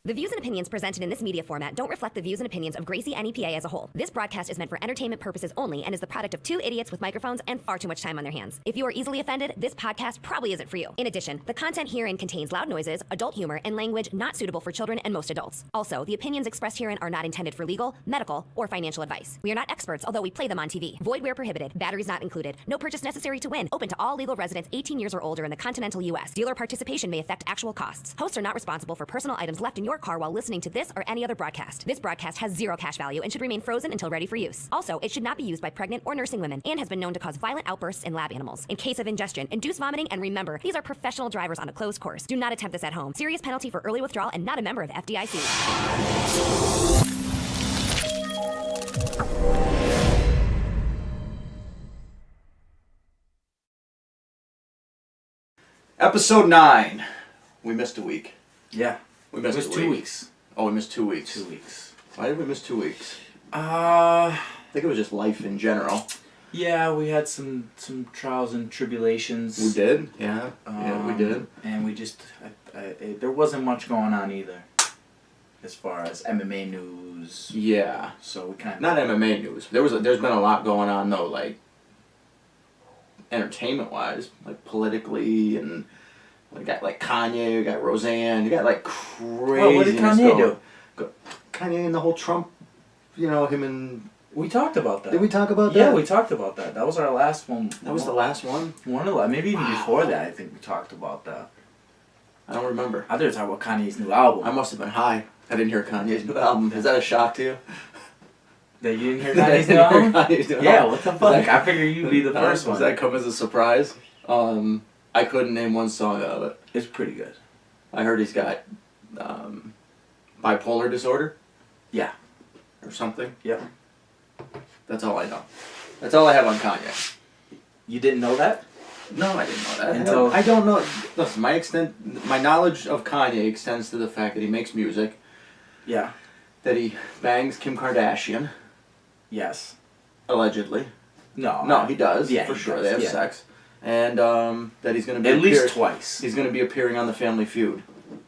The views and opinions presented in this media format don't reflect the views and opinions of Gracie NEPA as a whole. This broadcast is meant for entertainment purposes only and is the product of two idiots with microphones and far too much time on their hands. If you are easily offended, this podcast probably isn't for you. In addition, the content herein contains loud noises, adult humor, and language not suitable for children and most adults. Also, the opinions expressed herein are not intended for legal, medical, or financial advice. We are not experts, although we play them on TV. Void where prohibited. Batteries not included. No purchase necessary to win. Open to all legal residents 18 years or older in the continental U.S. Dealer participation may affect actual costs. Hosts are not responsible for personal items left in your car while listening to this or any other broadcast. This broadcast has zero cash value and should remain frozen until ready for use. Also, it should not be used by pregnant or nursing women and has been known to cause violent outbursts in lab animals. In case of ingestion, induce vomiting, and remember, these are professional drivers on a closed course. Do not attempt this at home. Serious penalty for early withdrawal and not a member of the FDIC. Episode 9. We missed a week. Yeah. We missed 2 weeks. Oh, we missed 2 weeks. 2 weeks. Why did we miss 2 weeks? I think it was just life in general. Yeah, we had some trials and tribulations. We did? Yeah. We did. And we just, there wasn't much going on either. As far as MMA news. Yeah. So we kind of... Not MMA news. There's been a lot going on, though, like, entertainment-wise. Like, politically, and... You got like Kanye, you got Roseanne, you got like crazy. Oh, what did Kanye do? Kanye and the whole Trump, him and... We talked about that. Did we talk about that? Yeah, we talked about that. That was our last one. That was the last one? One of the, maybe even before that, I think we talked about that. I don't remember. I thought we were talking about Kanye's new album. I must have been high. I didn't hear Kanye's new album. Is that a shock to you? That you didn't hear Kanye's new album? Yeah, what the fuck? I figured you'd be the first one. Does that come as a surprise? I couldn't name one song out of it. It's pretty good. I heard he's got bipolar disorder. Yeah. Or something. Yep. That's all I know. That's all I have on Kanye. You didn't know that? No, I didn't know that. Until I don't know. Listen, my knowledge of Kanye extends to the fact that he makes music. Yeah. That he bangs Kim Kardashian. Yes. Allegedly. No, he does. Yeah, for sure. Does, they have sex. And that he's going to be... At least twice. He's going to be appearing on The Family Feud.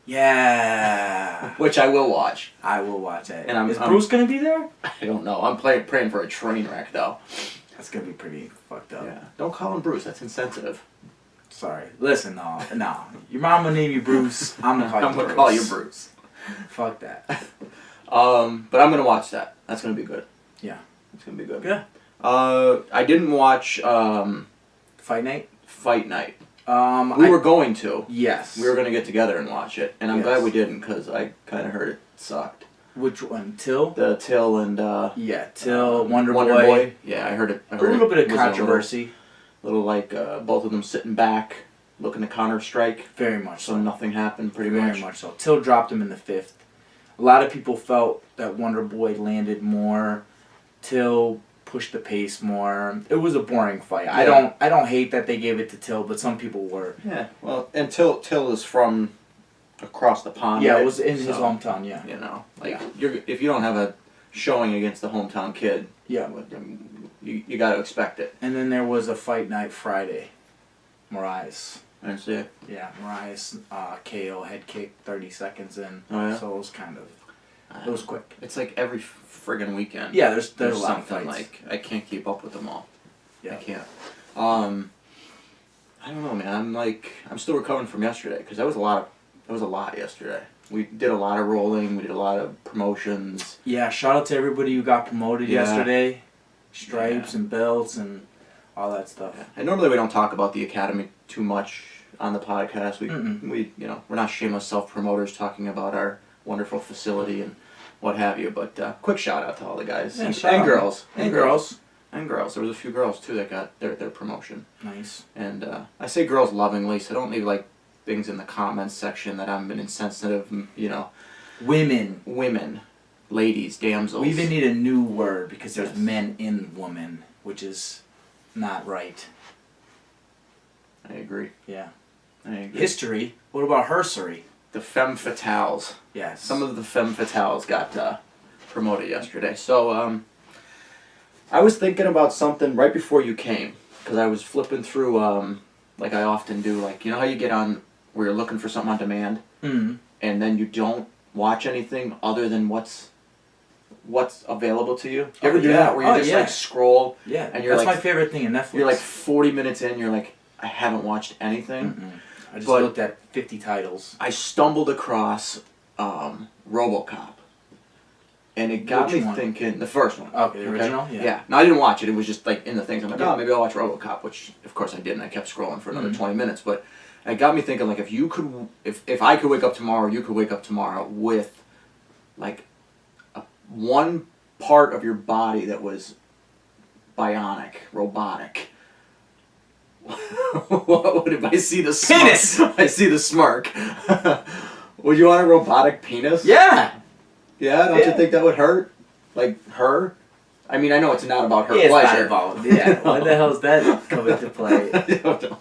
Yeah. Which I will watch. I will watch it. And Is Bruce going to be there? I don't know. I'm praying for a train wreck, though. That's going to be pretty fucked up. Yeah. Don't call him Bruce. That's insensitive. Sorry. Listen, no. Your mom will name you Bruce. I'm going to call you Bruce. I'm going to call you Bruce. Fuck that. But I'm going to watch that. That's going to be good. Yeah. It's going to be good. Yeah. I didn't watch... Fight Night? Fight Night. We were going to. Yes. We were going to get together and watch it. And I'm glad we didn't, because I kind of heard it sucked. Which one? Till? The Till and... yeah, Till, Wonder Boy. Yeah, I heard it. A little bit of controversy. Little like both of them sitting back, looking to counter-strike. Very much so. Nothing happened, pretty much. Very much so. Till dropped him in the 5th. A lot of people felt that Wonder Boy landed more. Till pushed the pace more. It was a boring fight. Yeah. I don't hate that they gave it to Till, but some people were. Yeah, well, and Till is from across the pond. Yeah, right? It was in his hometown. Yeah. If you don't have a showing against the hometown kid, yeah, you got to expect it. And then there was a Fight Night Friday. Marias. I didn't see it. Yeah, Marias KO head kick 30 seconds in. Oh yeah. So it was kind of. It was quick. It's like every friggin' weekend. Yeah, there's a lot of something fights. like I can't keep up with them all. Yeah. I can't. I don't know, man. I'm still recovering from yesterday because that was a lot yesterday. We did a lot of rolling. We did a lot of promotions. Yeah, shout out to everybody who got promoted yesterday. Stripes and belts and all that stuff. Yeah. And normally we don't talk about the academy too much on the podcast. We we're not shameless self-promoters talking about our wonderful facility and what have you, but quick shout out to all the guys and girls. And girls. There was a few girls too that got their promotion. Nice. And I say girls lovingly, so don't leave like things in the comments section that I'm insensitive, Women, ladies, damsels. We even need a new word because there's men in woman, which is not right. I agree. Yeah. I agree. History. What about herstory? The femme fatales. Yes. Some of the femme fatales got promoted yesterday. So I was thinking about something right before you came, because I was flipping through, like I often do, like, you know how you get on where you're looking for something on demand, mm-hmm. and then you don't watch anything other than what's available to you? You ever do that where you just like scroll? Yeah, and you're that's like, my favorite thing in Netflix. You're like 40 minutes in, you're like, I haven't watched anything. I just looked at 50 titles. I stumbled across RoboCop. And it got me thinking, the first one. Okay, the original? Yeah. No, I didn't watch it. It was just like in the things. I'm like, oh, maybe I'll watch RoboCop, which of course I did, and I kept scrolling for another 20 minutes. But it got me thinking, like, if I could wake up tomorrow, you could wake up tomorrow with, like, one part of your body that was bionic, robotic. What would if I see the penis? I see the smirk. Would you want a robotic penis? Yeah. Yeah, don't you think that would hurt? Like her? I mean, I know it's not about her it's pleasure. not involved. Yeah. What the hell's that come into play? I don't know.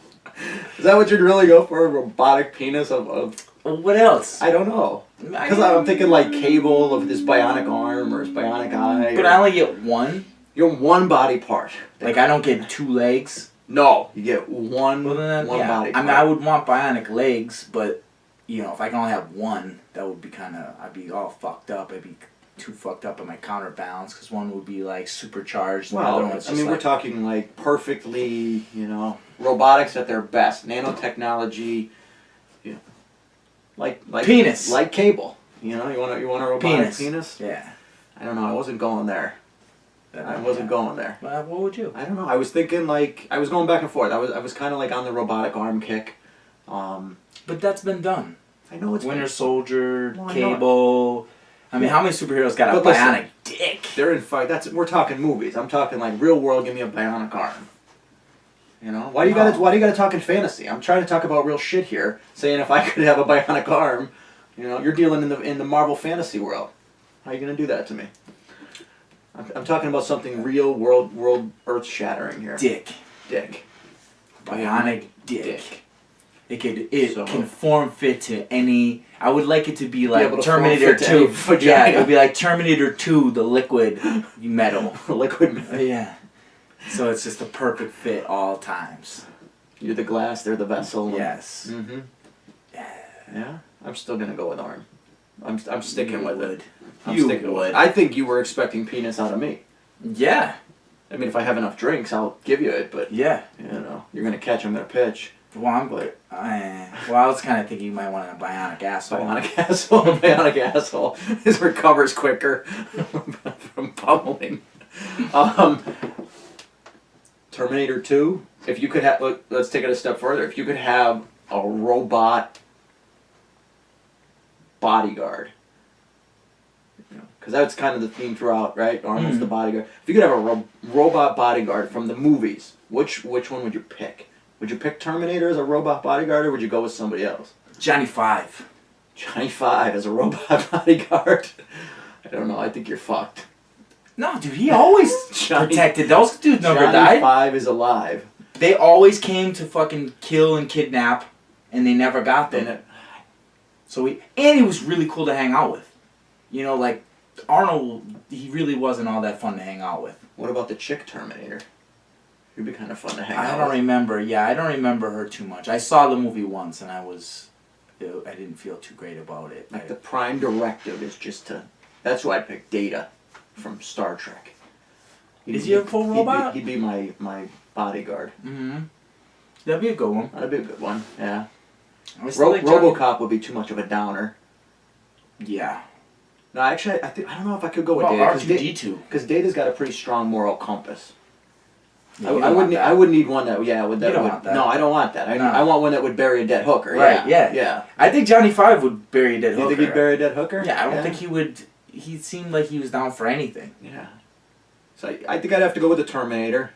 Is that what you'd really go for? A robotic penis of What else? I don't know. Because I'm thinking like Cable of his bionic arm or his bionic eye. But I only get one. You get one body part. Like I don't get 2 legs. No, you get one body part. I mean, I would want bionic legs, but you know, if I can only have one, that would be kind of, I'd be all fucked up. I'd be too fucked up in my counterbalance because one would be like supercharged. And the other one's just we're talking like perfectly, robotics at their best, nanotechnology, like penis, like Cable. You want a robotic penis? Yeah. I don't know. I wasn't going there. Going there. Well, what would you? I don't know. I was thinking like I was going back and forth. I was kind of like on the robotic arm kick. But that's been done. I know it's Winter Soldier, Cable. I mean, how many superheroes got a bionic dick? They're in fight. We're talking movies. I'm talking like real world. Give me a bionic arm. Why do you gotta talk in fantasy? I'm trying to talk about real shit here. Saying if I could have a bionic arm, you're dealing in the Marvel fantasy world. How are you gonna do that to me? I'm talking about something real world earth shattering here. Dick. Bionic dick. It can form fit to any. I would like it to be like Terminator 2. Yeah, it would be like Terminator 2, the liquid metal. Liquid metal. Yeah. So it's just a perfect fit all times. You're the glass, they're the vessel. Yes. Mm-hmm. Yeah. I'm still gonna go with arm. I'm sticking with it. I think you were expecting penis out of me. Yeah. I mean, if I have enough drinks, I'll give you it. But yeah, you're gonna catch. I'm gonna pitch. Well, I was kind of thinking you might want a bionic asshole. Bionic asshole. His recovers quicker from pummeling. Terminator 2. If you could have, let's take it a step further. If you could have a robot bodyguard, because that's kind of the theme throughout, right? Arnold's the bodyguard. If you could have a robot bodyguard from the movies, which one would you pick? Would you pick Terminator as a robot bodyguard, or would you go with somebody else? Johnny Five. Johnny Five as a robot bodyguard? I don't know. I think you're fucked. No, dude, he always protected. Those dudes never died. Johnny Five is alive. They always came to fucking kill and kidnap, and they never got them. He was really cool to hang out with. Like Arnold, he really wasn't all that fun to hang out with. What about the chick Terminator? She'd be kind of fun to hang out with. I don't remember. Yeah, I don't remember her too much. I saw the movie once, and I didn't feel too great about it. Like the prime directive is just to. That's why I picked Data from Star Trek. Is he a full robot? He'd be my bodyguard. Mm-hmm. That'd be a good one. That'd be a good one. Yeah. RoboCop would be too much of a downer. Yeah. No, actually, I don't know if I could go with Data. R2-D2. Because Data's got a pretty strong moral compass. Yeah, I wouldn't need one that would. You don't want that. No, I don't want that. I want one that would bury a dead hooker. Right. Yeah. I think Johnny Five would bury a dead hooker. You think he'd bury a dead hooker? Yeah, I don't think he would. He seemed like he was down for anything. Yeah. So I think I'd have to go with the Terminator.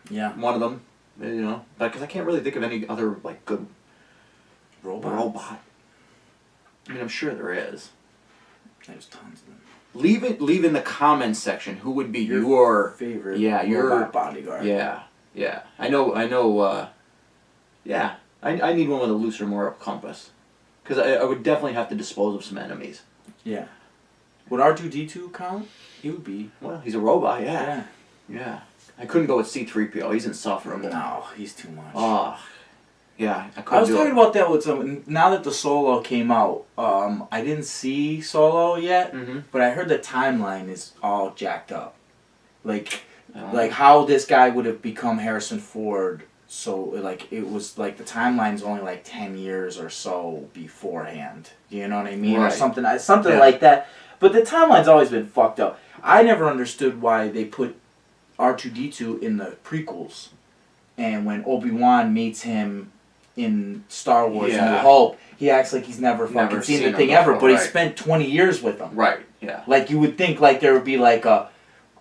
Yeah. One of them, because I can't really think of any other good robot. I mean, I'm sure there is. There's tons of them. Leave in the comments section who would be your favorite robot bodyguard. Yeah. I know. Yeah. I need one with a looser moral compass, because I would definitely have to dispose of some enemies. Yeah. Would R2-D2 count? He would be. Well, he's a robot. Yeah. I couldn't go with C-3PO. He's insufferable. No, he's too much. Oh. Yeah, I was talking about that with some. Now that the Solo came out, I didn't see Solo yet, but I heard the timeline is all jacked up. Like how this guy would have become Harrison Ford. So like it was like the timeline's only like 10 years or so beforehand. You know what I mean, right. or something like that. But the timeline's always been fucked up. I never understood why they put R2-D2 in the prequels, and when Obi-Wan meets him in Star Wars New Hope, he acts like he's never seen the thing ever, but he spent 20 years with them. Right, yeah. Like, you would think like there would be like a,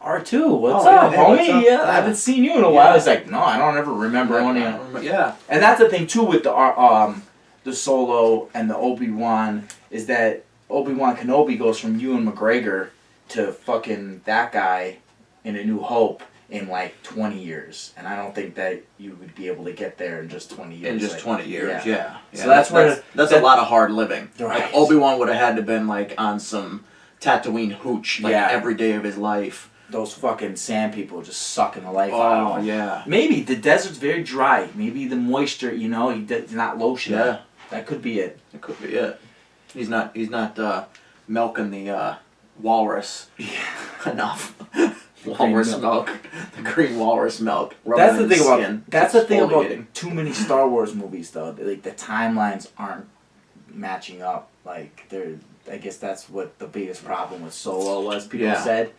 R2, what's up, homie? what's up? Yeah, I haven't seen you in a while. It's like, no, I don't ever remember owning it. Yeah. And that's the thing, too, with the Solo and the Obi-Wan, is that Obi-Wan Kenobi goes from Ewan McGregor to fucking that guy in A New Hope in like 20 years, and I don't think that you would be able to get there in just 20 years. In just 20 years, yeah. So that's a lot of hard living. Right. Like Obi-Wan would have had to been like on some Tatooine hooch, like every day of his life. Those fucking sand people just sucking the life out of him. Yeah. Maybe the desert's very dry. Maybe the moisture, he's not lotion. Yeah. That could be it. That could be it. He's not milking the walrus enough. Walrus milk, the green walrus milk. That's the thing about too many Star Wars movies, though. Like the timelines aren't matching up. Like I guess that's what the biggest problem with Solo was. People said,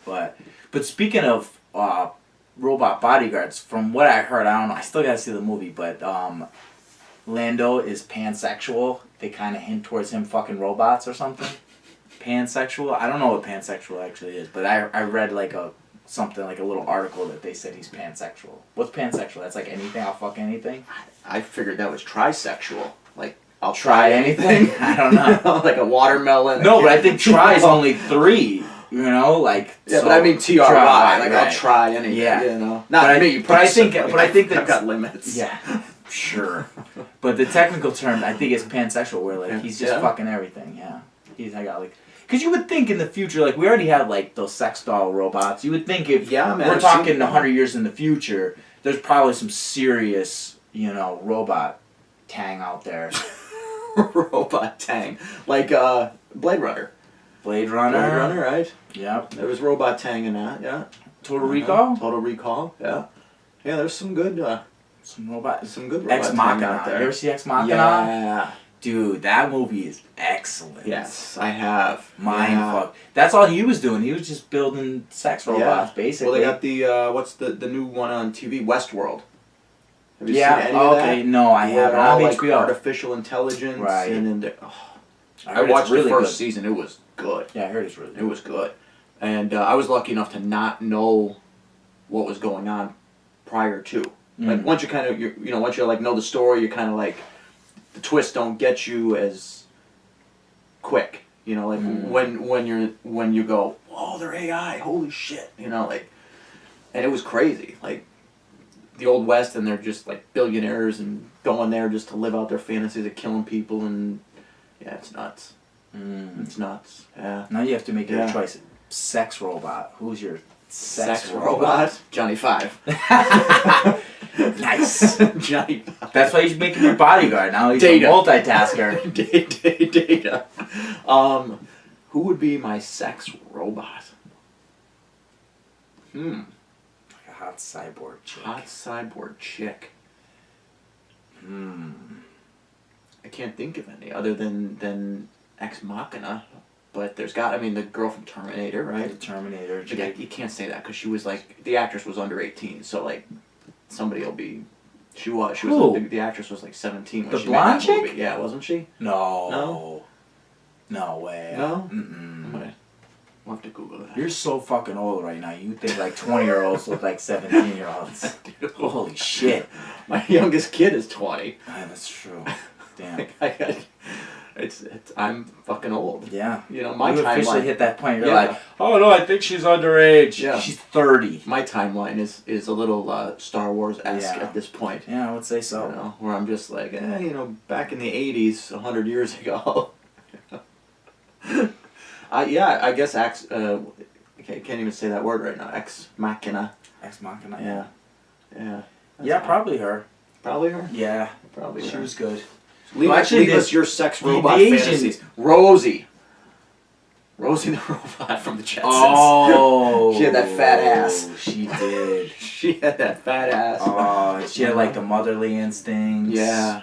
but speaking of robot bodyguards, from what I heard, I don't know. I still gotta see the movie, but Lando is pansexual. They kind of hint towards him fucking robots or something. Pansexual? I don't know what pansexual actually is, but I read like a little article that they said he's pansexual. What's pansexual? That's like anything, I'll fuck anything? I figured that was trisexual. Like, I'll try anything? I don't know. Like a watermelon. No, but I think try is only 3. Like yeah, so but I mean TRY. Like I'll try anything. Yeah, Not me. But I think that I've got limits. Yeah, sure. But the technical term, I think, is pansexual, where like he's just fucking everything. Yeah, I got like. Because you would think in the future, like, we already have, like, those sex doll robots. You would think if we're talking 100 years in the future, there's probably some serious, robot tang out there. Robot tang. Like, Blade Runner. Blade Runner, right? Yep. There was robot tang in that, yeah. Total Recall? Total Recall, yeah. Yeah, there's some good... Some robot Ex Machina out there. You ever see Ex Machina? Yeah. Dude, that movie is excellent. Yes, I have. Mindfuck. That's all he was doing. He was just building sex robots, basically. Well, they got the, what's the new one on TV? Westworld. Have you seen any of that? Okay, no, I haven't. All, like HBO. Artificial intelligence. Right. And then I watched the first season. It was good. Yeah, I heard it's really good. It was good. And I was lucky enough to not know what was going on prior to. Like, once you kind of, once you, like, know the story, you're kind of like... The twists don't get you as quick, like when you go, whoa, they're AI, holy shit, like, and it was crazy, like the Old West, and they're just like billionaires and going there just to live out their fantasies of killing people, and it's nuts. It's nuts. Yeah. Now you have to make your choice. Sex robot. Who's your sex robot? Johnny Five. Nice. Johnny Five. That's why he's making your bodyguard. Now he's a multitasker. Data. Who would be my sex robot? Like a hot cyborg chick. I can't think of any other than Ex Machina. But there's the girl from Terminator, right? The Terminator. You can't say that because she was like, the actress was under 18, so like, somebody will be, she was, like, the actress was like 17 when she made that movie. Yeah, wasn't she? No way. No? Mm-mm. We'll have to Google that. You're so fucking old right now. You think like 20-year-olds look like 17-year-olds. Holy shit. My youngest kid is 20. Yeah, that's true. Damn. I'm fucking old. Yeah. My you timeline officially hit that point. You're like, oh no, I think she's underage. Yeah. She's 30. My timeline is a little Star Wars-esque at this point. Yeah, I would say so. Where I'm just like, back in the 80s, 100 years ago. I guess I can't even say that word right now. Ex Machina. Ex Machina. Yeah. Yeah, probably her. Probably her? Yeah. Probably. She was good. Leave, Well, actually, leave us your sex the robot Asian- fantasies. Rosie the robot from the Jetsons. Oh, She had that fat ass. She did. She had that fat ass. Oh, she had like the motherly instincts. Yeah.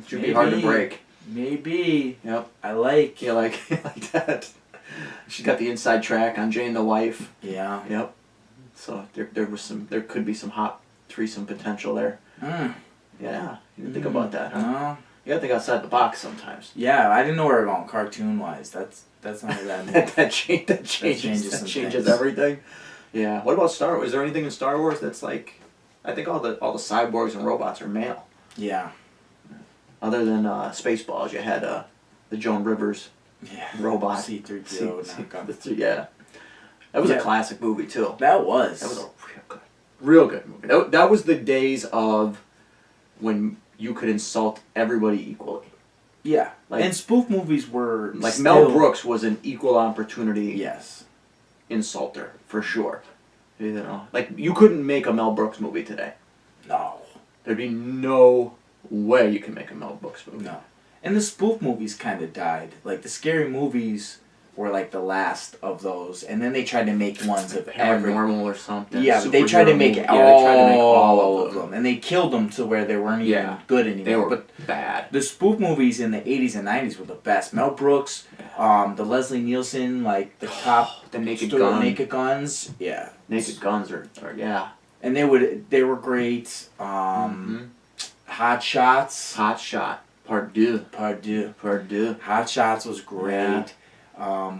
Should be hard to break. Maybe. Yep. I like. Yeah, like that. She's got the inside track on Jane the wife. Yeah. Yep. So there could be some hot threesome potential there. Yeah. You didn't think about that, huh? No. You gotta think outside the box sometimes. Yeah, I didn't know where we were going cartoon wise. That's not a bad move. that changes everything. Yeah. What about Star Wars? Is there anything in Star Wars that's like? I think all the cyborgs and robots are male. Yeah. Other than Spaceballs, you had the Joan Rivers robot. C-3PO. Yeah. That was a classic movie too. That was a real good movie. That was the days of when you could insult everybody equally. Yeah. Like, and spoof movies were like still... Mel Brooks was an equal opportunity Yes. insulter for sure. You know, like you couldn't make a Mel Brooks movie today. No. There'd be no way you can make a Mel Brooks movie. No. And the spoof movies kind of died. Like the scary movies were like the last of those, and then they tried to make ones of every Paranormal or something. Yeah, but they tried to make all of them, and they killed them to where they weren't even good anymore. They were but bad. The spoof movies in the 80s and 90s were the best. Mel Brooks, the Leslie Nielsen, like the top, the Naked Guns, yeah. Naked Guns are yeah. And they were great. Hot Shots. Hot Shot. Pardue. Hot Shots was great. Yeah.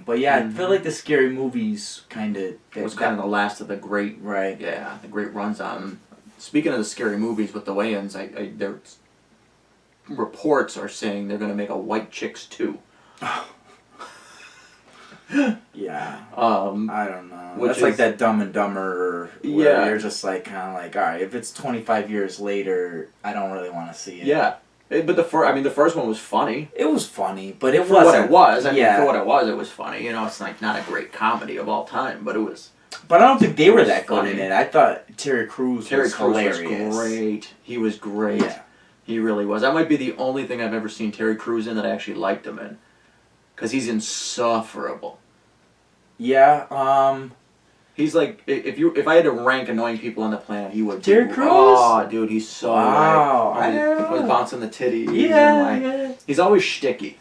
But yeah, I feel like the scary movies kind of... It was kind of the last of the great... Right. Yeah, the great runs on them. Speaking of the scary movies with the Wayans, there's reports are saying they're going to make a White Chicks 2. Yeah. I don't know. That's like that Dumb and Dumber where Yeah. you're just like kind of like, all right, if it's 25 years later, I don't really want to see it. Yeah. But the first one was funny. It was funny, but it For wasn't. what it was. I mean, yeah. for what it was funny. You know, it's like not a great comedy of all time, but it was... But I don't think they were was that good funny. in it. I thought Terry Crews was hilarious. Was great. He was great. Yeah. He really was. That might be the only thing I've ever seen Terry Crews in that I actually liked him in. Because he's insufferable. Yeah, He's like, if I had to rank annoying people on the planet, he would. Terry Crews? Oh, dude, he's so Wow. like, he was bouncing the titties. Yeah, and yeah. He's always shticky.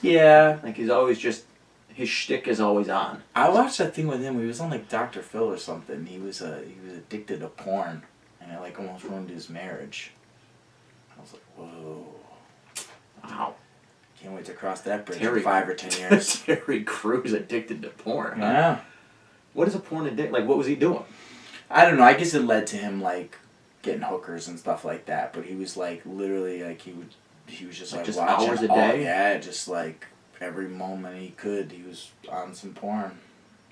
Yeah. Like he's always just, his shtick is always on. I watched that thing with him. He was on like Dr. Phil or something. He was addicted to porn, and it like almost ruined his marriage. I was like, whoa. Wow. Can't wait to cross that bridge in 5 or 10 years. Terry Crews addicted to porn. Huh? Yeah. What is a porn addict? Like, what was he doing? I don't know. I guess it led to him like getting hookers and stuff like that. But he was like literally like he was just like just watching hours a day. Yeah, just like every moment he could, he was on some porn.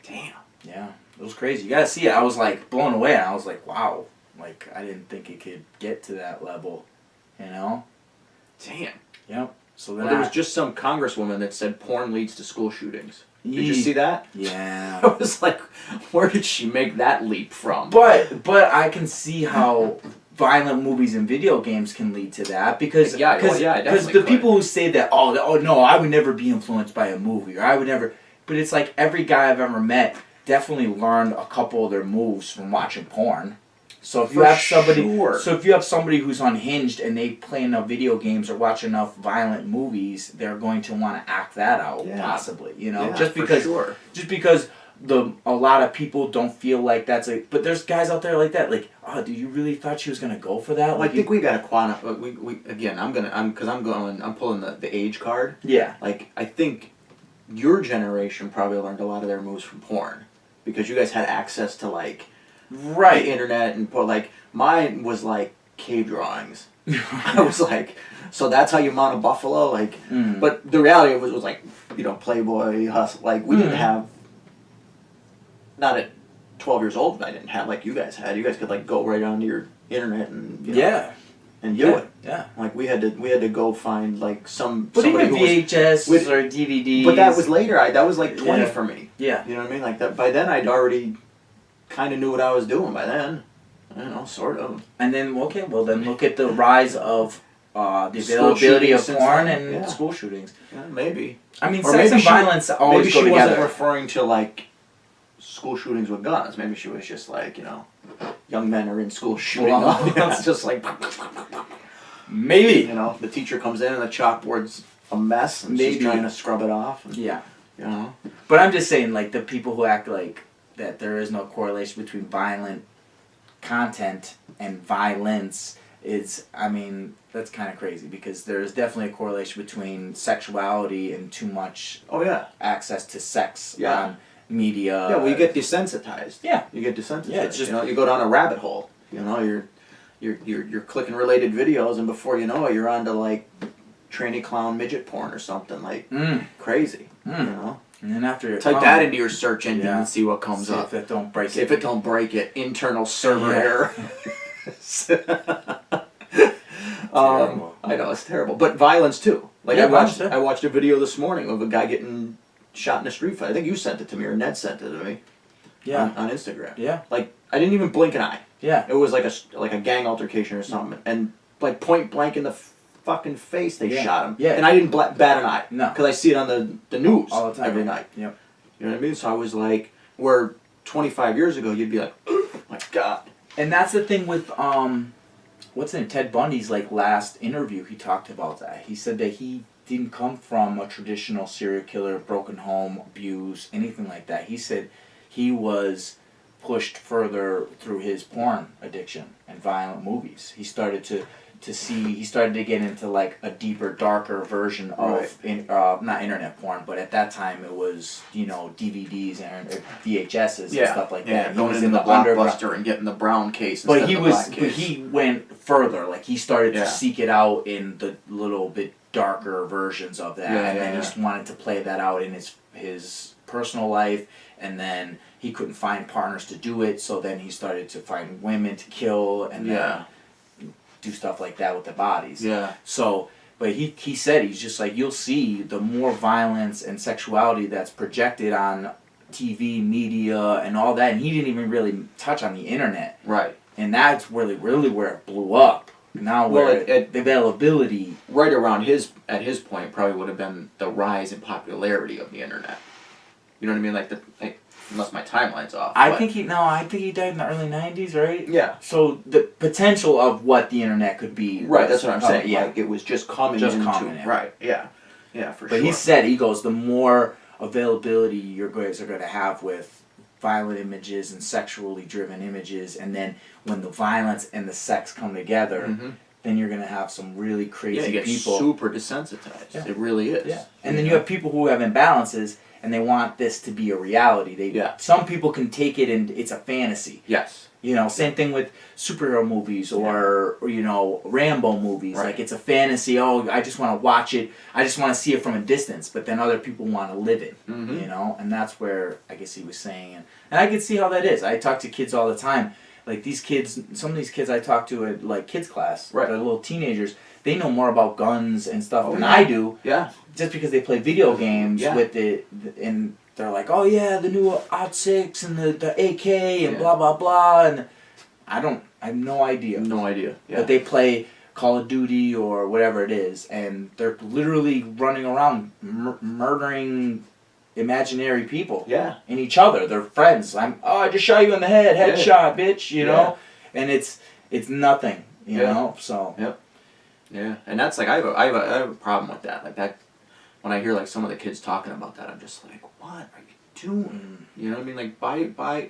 Damn. Yeah, it was crazy. You gotta see it. I was like blown away. And I was like, wow. Like I didn't think it could get to that level. You know. Damn. Yep. So then there was just some congresswoman that said porn leads to school shootings. Did you Yee. see that? Yeah. I was like, where did she make that leap from? But I can see how violent movies and video games can lead to that because the people who say that oh no, I would never be influenced by a movie or I would never, but it's like every guy I've ever met definitely learned a couple of their moves from watching porn. So if you have somebody who's unhinged and they play enough video games or watch enough violent movies, they're going to want to act that out possibly, you know, just because a lot of people don't feel like that's but there's guys out there like that, like, oh, do you really thought she was gonna go for that? Well, like, I think we got to quantify. I'm pulling the age card. Yeah. Like I think your generation probably learned a lot of their moves from porn because you guys had access to like. Right. The internet and like mine was like cave drawings. I was like, so that's how you mount a buffalo, like. But the reality of it was like, you know, Playboy, Hustle. Like we didn't have. Not at 12 years old, I didn't have like you guys had. You guys could like go right onto your internet and and do it. Yeah. Like we had to go find like some. But even VHS or DVDs. But that was later. That was like 20 for me. Yeah. You know what I mean? Like that. By then, I'd already kind of knew what I was doing. By then, Sort of. And then, okay, well then look at the rise of the availability of porn and school shootings. Yeah, maybe. I mean, sex and violence always go together. Maybe she wasn't referring to, like, school shootings with guns. Maybe she was just like, young men are in school shooting up. It's just like... Maybe. The teacher comes in and the chalkboard's a mess and she's trying to scrub it off. And, yeah. But I'm just saying, like, the people who act like that there is no correlation between violent content and violence is, I mean, that's kind of crazy, because there is definitely a correlation between sexuality and too much access to sex on media. Yeah, well, you get desensitized. Yeah. You get desensitized. Yeah, it's just, you go down a rabbit hole. You're clicking related videos, and before you know it, you're on to, like, tranny clown midget porn or something, like, crazy. And then after you type that into your search engine and see what comes up. See if it don't break it. If it don't break it, internal server error. I know, it's terrible, but violence too. Like I watched a video this morning of a guy getting shot in a street fight. I think you sent it to me, or Ned sent it to me. Yeah. On Instagram. Yeah. Like, I didn't even blink an eye. Yeah. It was like a gang altercation or something, and like point blank in the fucking face, they shot him. Yeah. And I didn't bat an eye. No. Because I see it on the news all the time every night. Yep. You know what I mean? So I was like, where 25 years ago you'd be like, oh my God. And that's the thing with what's in Ted Bundy's like last interview. He talked about that. He said that he didn't come from a traditional serial killer, broken home, abuse, anything like that. He said he was pushed further through his porn addiction and violent movies. He started to get into like a deeper, darker version of not internet porn, but at that time it was DVDs and VHSs and stuff like that. Going into the Blockbuster and getting the brown case. But he went further. Like he started to seek it out in the little bit darker versions of that, and then he wanted to play that out in his personal life, and then he couldn't find partners to do it, so then he started to find women to kill, and then do stuff like that with the bodies. Yeah. So, but he said, he's just like, you'll see the more violence and sexuality that's projected on TV, media, and all that, and he didn't even really touch on the internet. Right. And that's really where it blew up. Now the availability... Right around at his point probably would have been the rise in popularity of the internet. You know what I mean? Unless my timeline's off. I think he died in the early 90s, right? Yeah. So the potential of what the internet could be. Right, that's what I'm saying. Yeah. Like, it was just coming into. Right, yeah. Yeah, for sure. But he goes, the more availability you guys are going to have with violent images and sexually driven images, and then when the violence and the sex come together, then you're going to have some really crazy people. Yeah, super desensitized. Yeah. It really is. Yeah. And then you have people who have imbalances, and they want this to be a reality. Some people can take it and it's a fantasy. Yes. Same thing with superhero movies or Rambo movies. Right. Like, it's a fantasy. Oh, I just want to watch it. I just want to see it from a distance. But then other people want to live it. And that's where I guess he was saying. And I can see how that is. I talk to kids all the time. Like, these kids, some of these kids I talk to at like kids class, they're little teenagers. They know more about guns and stuff than I do. Yeah. Just because they play video games with it, and they're like, oh yeah, the new OT6 and the AK and blah blah blah, and I have no idea. No idea. Yeah. But they play Call of Duty or whatever it is, and they're literally running around murdering imaginary people. Yeah. And each other, their friends. I just shot you in the head, headshot, bitch. You know, and it's nothing. You know, so. Yep. Yeah, and that's like I have a problem with that. Like that, when I hear like some of the kids talking about that, I'm just like, what are you doing? You know what I mean? Like buy,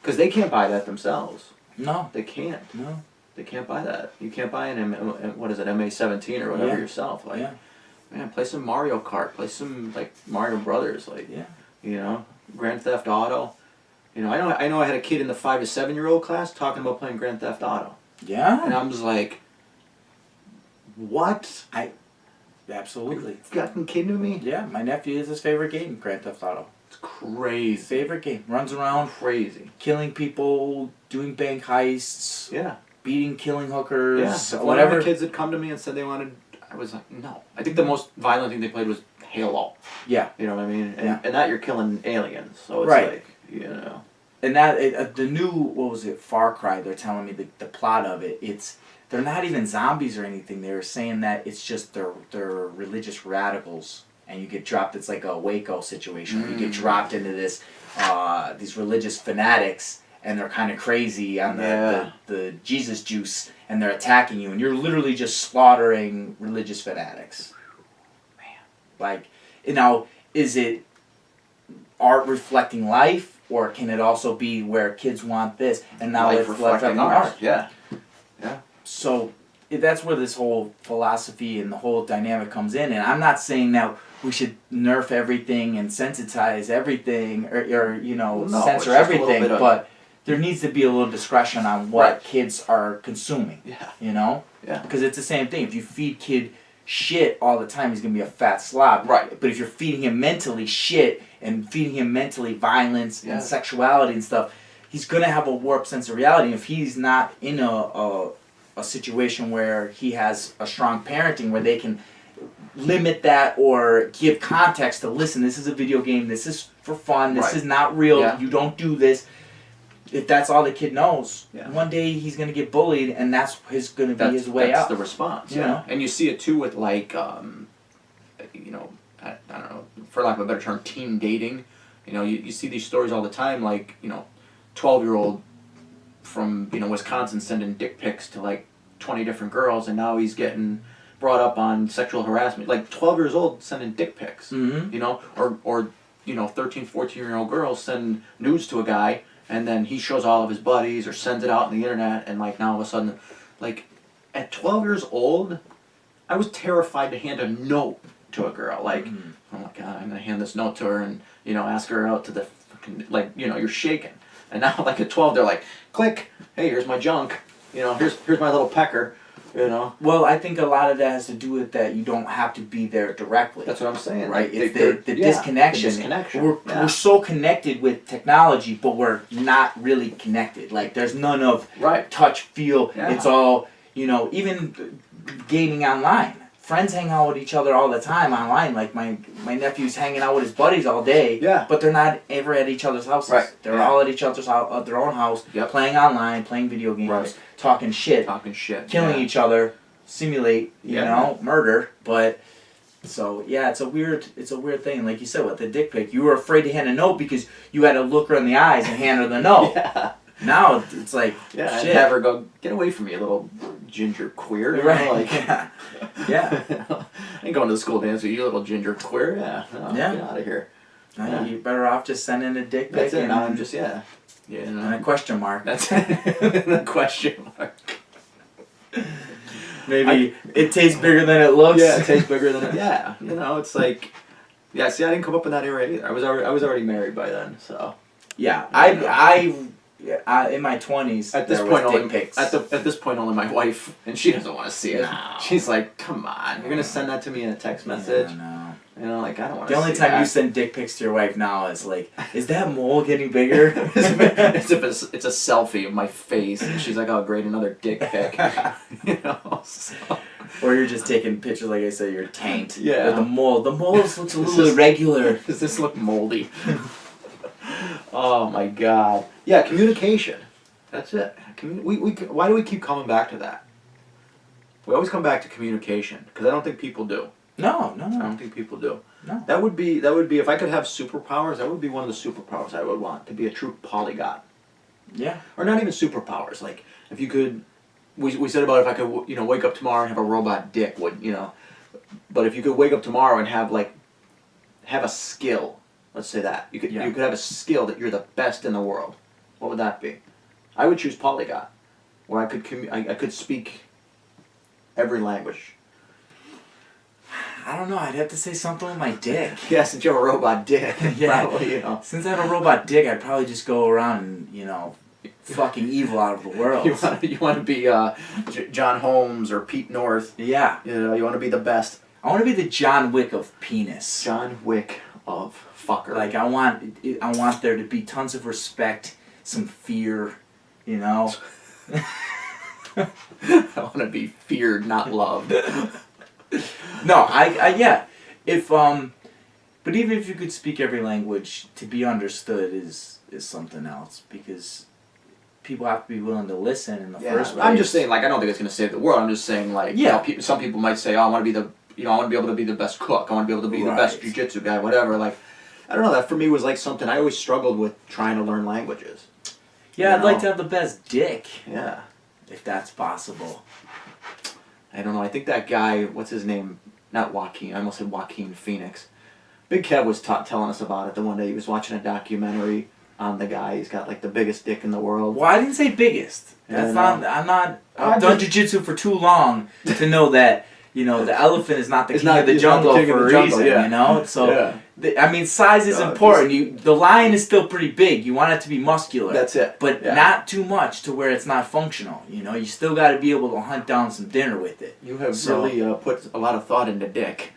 because they can't buy that themselves. No, they can't. No, they can't buy that. You can't buy an MA17 or whatever yourself. Like, man, play some Mario Kart. Play some like Mario Brothers. Like, you know, Grand Theft Auto. You know, I know I had a kid in the 5 to 7 year old class talking about playing Grand Theft Auto. Yeah, and I was like, what? Absolutely. You fucking kidding me? Yeah, my nephew is his favorite game, Grand Theft Auto. It's crazy. Favorite game. Runs around. Crazy. Killing people, doing bank heists. Yeah. Beating, killing hookers. Yeah. Whatever. One of the kids that come to me and said they wanted, I was like, no. I think the most violent thing they played was Halo. Yeah. You know what I mean? And that you're killing aliens. So it's like, you know. And that the new, what was it, Far Cry, they're telling me the plot of it, they're not even zombies or anything. They're saying that it's just they're religious radicals, and you get dropped. It's like a Waco situation where you get dropped into this these religious fanatics, and they're kind of crazy on the Jesus juice, and they're attacking you, and you're literally just slaughtering religious fanatics. Man, like, is it art reflecting life? Or can it also be where kids want this, and now it's reflecting art? Yeah. So that's where this whole philosophy and the whole dynamic comes in. And I'm not saying that we should nerf everything and sensitize everything, or censor everything, but there needs to be a little discretion on what kids are consuming. Yeah. Yeah. Because it's the same thing. If you feed kid shit all the time, he's gonna be a fat slob. Right. But if you're feeding him mentally shit and feeding him mentally violence and sexuality and stuff, he's gonna have a warped sense of reality. If he's not in a situation where he has a strong parenting where they can limit that or give context to, listen, this is a video game, this is for fun, this is not real, you don't do this. If that's all the kid knows, one day he's going to get bullied, and that's going to be his way out. That's the response, And you see it too with, like, I don't know, for lack of a better term, teen dating. You see these stories all the time, like, 12-year-old from, Wisconsin sending dick pics to, like, 20 different girls, and now he's getting brought up on sexual harassment. Like, 12 years old sending dick pics, or 13, 14-year-old girls send nudes to a guy, and then he shows all of his buddies or sends it out on the internet, and like now all of a sudden, like at 12 years old, I was terrified to hand a note to a girl. Like, oh my God, I'm gonna hand this note to her and ask her out to the fucking, like, you're shaking. And now like at 12, they're like, click, hey, here's my junk, here's my little pecker. Well, I think a lot of that has to do with that you don't have to be there directly. That's what I'm saying. Right? It's the disconnection. The disconnection. We're so connected with technology, but we're not really connected. Like, there's none of touch, feel. Yeah. It's all, even gaming online. Friends hang out with each other all the time online. Like, my nephew's hanging out with his buddies all day, but they're not ever at each other's houses. Right. They're all at each other's house, at their own house, playing online, playing video games, talking shit, killing each other, simulate, murder. But so it's a weird thing. Like you said with the dick pic, you were afraid to hand a note because you had to look her in the eyes and hand her the note. Now it's like, shit. I'd have her go, get away from me, you little ginger queer. Right. I ain't going to the school dance with you, little ginger queer. Get out of here. You're better off just sending a dick pic. That's it. Now I'm just, and a question mark. That's it. A question mark. Maybe it tastes bigger than it looks. Yeah, it tastes bigger than it. Yeah, it's like, see, I didn't come up in that era either. I was already married by then, so. Yeah, I in my 20s. At this point, only my wife, and she doesn't want to see it. No. She's like, "Come on, you're gonna send that to me in a text message." Like, I don't want to. The only time you send dick pics to your wife now is like, "Is that mole getting bigger?" it's a selfie of my face, and she's like, "Oh, great, another dick pic." So. Or you're just taking pictures, like I said, your taint. Yeah. Or the mole. The mole looks a little irregular. Does this look moldy? Oh my God. Yeah, communication. That's it. Why do we keep coming back to that? We always come back to communication because I don't think people do. No. I don't think people do. No. That would be if I could have superpowers. That would be one of the superpowers I would want, to be a true polyglot. Yeah. Or not even superpowers. Like if you could, we said about if I could wake up tomorrow and have a robot dick. But if you could wake up tomorrow and have a skill. Let's say that. You could have a skill that you're the best in the world. What would that be? I would choose polyglot, where I could speak every language. I don't know. I'd have to say something with my dick. Yeah, since you have a robot dick. Yeah. Probably, Since I have a robot dick, I'd probably just go around and, fucking evil out of the world. You want to be John Holmes or Pete North. Yeah. You want to be the best. I want to be the John Wick of penis. John Wick of fucker. Like, I want there to be tons of respect, some fear, I want to be feared, not loved. No, If But even if you could speak every language, to be understood is something else, because people have to be willing to listen in the first place. I'm just saying, like, I don't think it's going to save the world. I'm just saying, like, you know, some people might say, oh, I want to be I want to be able to be the best cook. I want to be able to be the best jiu-jitsu guy, whatever. Like, I don't know. That for me was like something I always struggled with trying to learn languages. Yeah, I'd like to have the best dick. Yeah. If that's possible. I don't know. I think that guy, what's his name? Not Joaquin. I almost said Joaquin Phoenix. Big Kev was telling us about it the one day. He was watching a documentary on the guy. He's got like the biggest dick in the world. Well, I didn't say biggest. That's not. I've done jiu-jitsu for too long to know that, you know, the elephant is not the king of the jungle for a reason. You know, so I mean, size is important. The lion is still pretty big. You want it to be muscular. That's it. But not too much to where it's not functional. You know, you still got to be able to hunt down some dinner with it. You have really put a lot of thought into dick.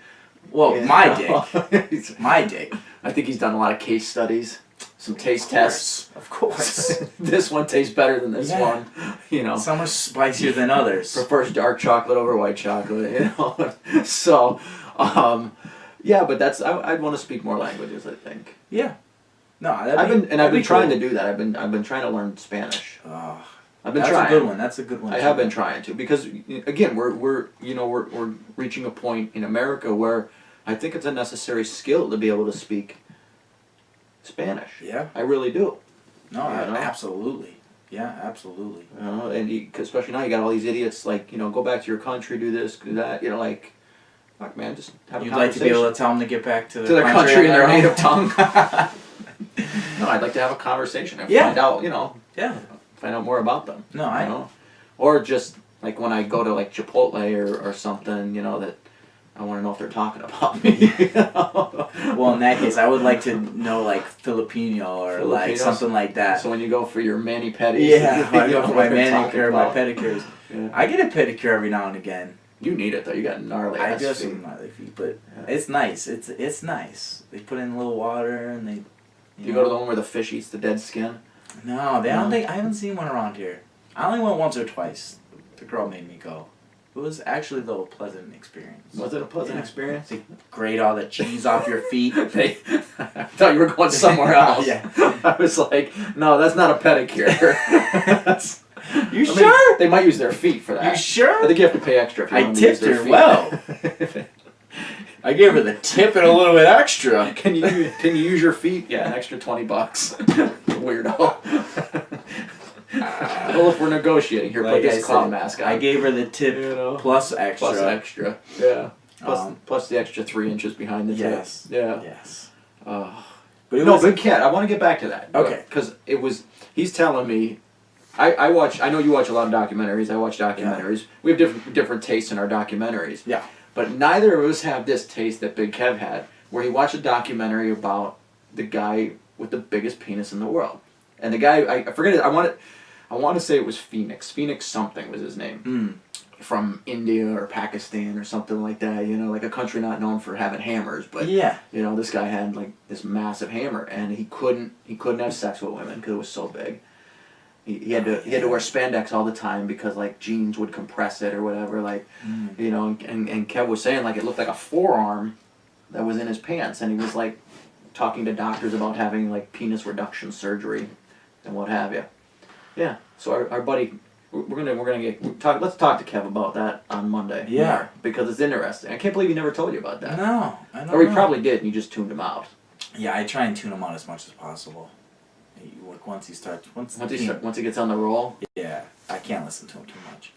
Well, my dick. My dick. I think he's done a lot of case studies, some taste tests. Of course. This one tastes better than this one. You know, some are spicier than others. Prefers dark chocolate over white chocolate. You know, so. Yeah, but I'd want to speak more languages, I think. Yeah. No, I've been trying to do that. I've been trying to learn Spanish. I've been trying. That's a good one. That's a good one. I have been trying to, because again, we're reaching a point in America where I think it's a necessary skill to be able to speak Spanish. Yeah. I really do. No, absolutely. Yeah, absolutely. And especially now you got all these idiots like, you know, go back to your country, do this, do that, you know, like, fuck, man, just have a conversation. You'd like to be able to tell them to get back to their country in their native tongue. No, I'd like to have a conversation and find out, you know. Yeah. Find out more about them. No, I know. Or just, like, when I go to, like, Chipotle or something, you know, that I want to know if they're talking about me. You know? Well, in that case, I would like to know, like, Filipino or, like, something like that. So when you go for your mani-pedis. Yeah, I go for my manicure, my pedicures. Yeah. I get a pedicure every now and again. You need it, though. You got gnarly I ass do have feet. some gnarly feet, but it's nice. It's nice. They put in a little water and they... Do you go to the one where the fish eats the dead skin? No, I haven't seen one around here. I only went once or twice. The girl made me go. It was actually, though, a pleasant experience. Was it a pleasant experience? They grate all the cheese off your feet. I thought you were going somewhere else. Yeah. I was like, no, that's not a pedicure. You sure? They might use their feet for that. You sure? I think you have to pay extra if you I want to use tipped their her feet. well. I gave her the tip and a little bit extra. Can you use your feet? Yeah, an extra $20. Weirdo. Well, if we're negotiating here, Like put this clown mask on. I gave her the tip plus extra. Plus extra. Yeah. Plus the extra 3 inches behind the tip. Yeah. Yes. But Big Cat, I want to get back to that. Okay. Because he's telling me, I know you watch a lot of documentaries. I watch documentaries. Yeah. We have different tastes in our documentaries. Yeah. But neither of us have this taste that Big Kev had, where he watched a documentary about the guy with the biggest penis in the world. And the guy, I forget it, I want to say it was Phoenix. Phoenix something was his name. From India or Pakistan or something like that, you know, like a country not known for having hammers, but you know, this guy had like this massive hammer, and he couldn't have sex with women because it was so big. He had to wear spandex all the time because like jeans would compress it or whatever, like you know, and Kev was saying like it looked like a forearm that was in his pants, and he was like talking to doctors about having like penis reduction surgery and what have you. Yeah. So our buddy, let's talk to Kev about that on Monday. Yeah. Because it's interesting. I can't believe he never told you about that. No, I don't know. Or he probably did, and you just tuned him out. Yeah, I try and tune him out as much as possible. Like once he gets on the roll. Yeah, I can't listen to him too much.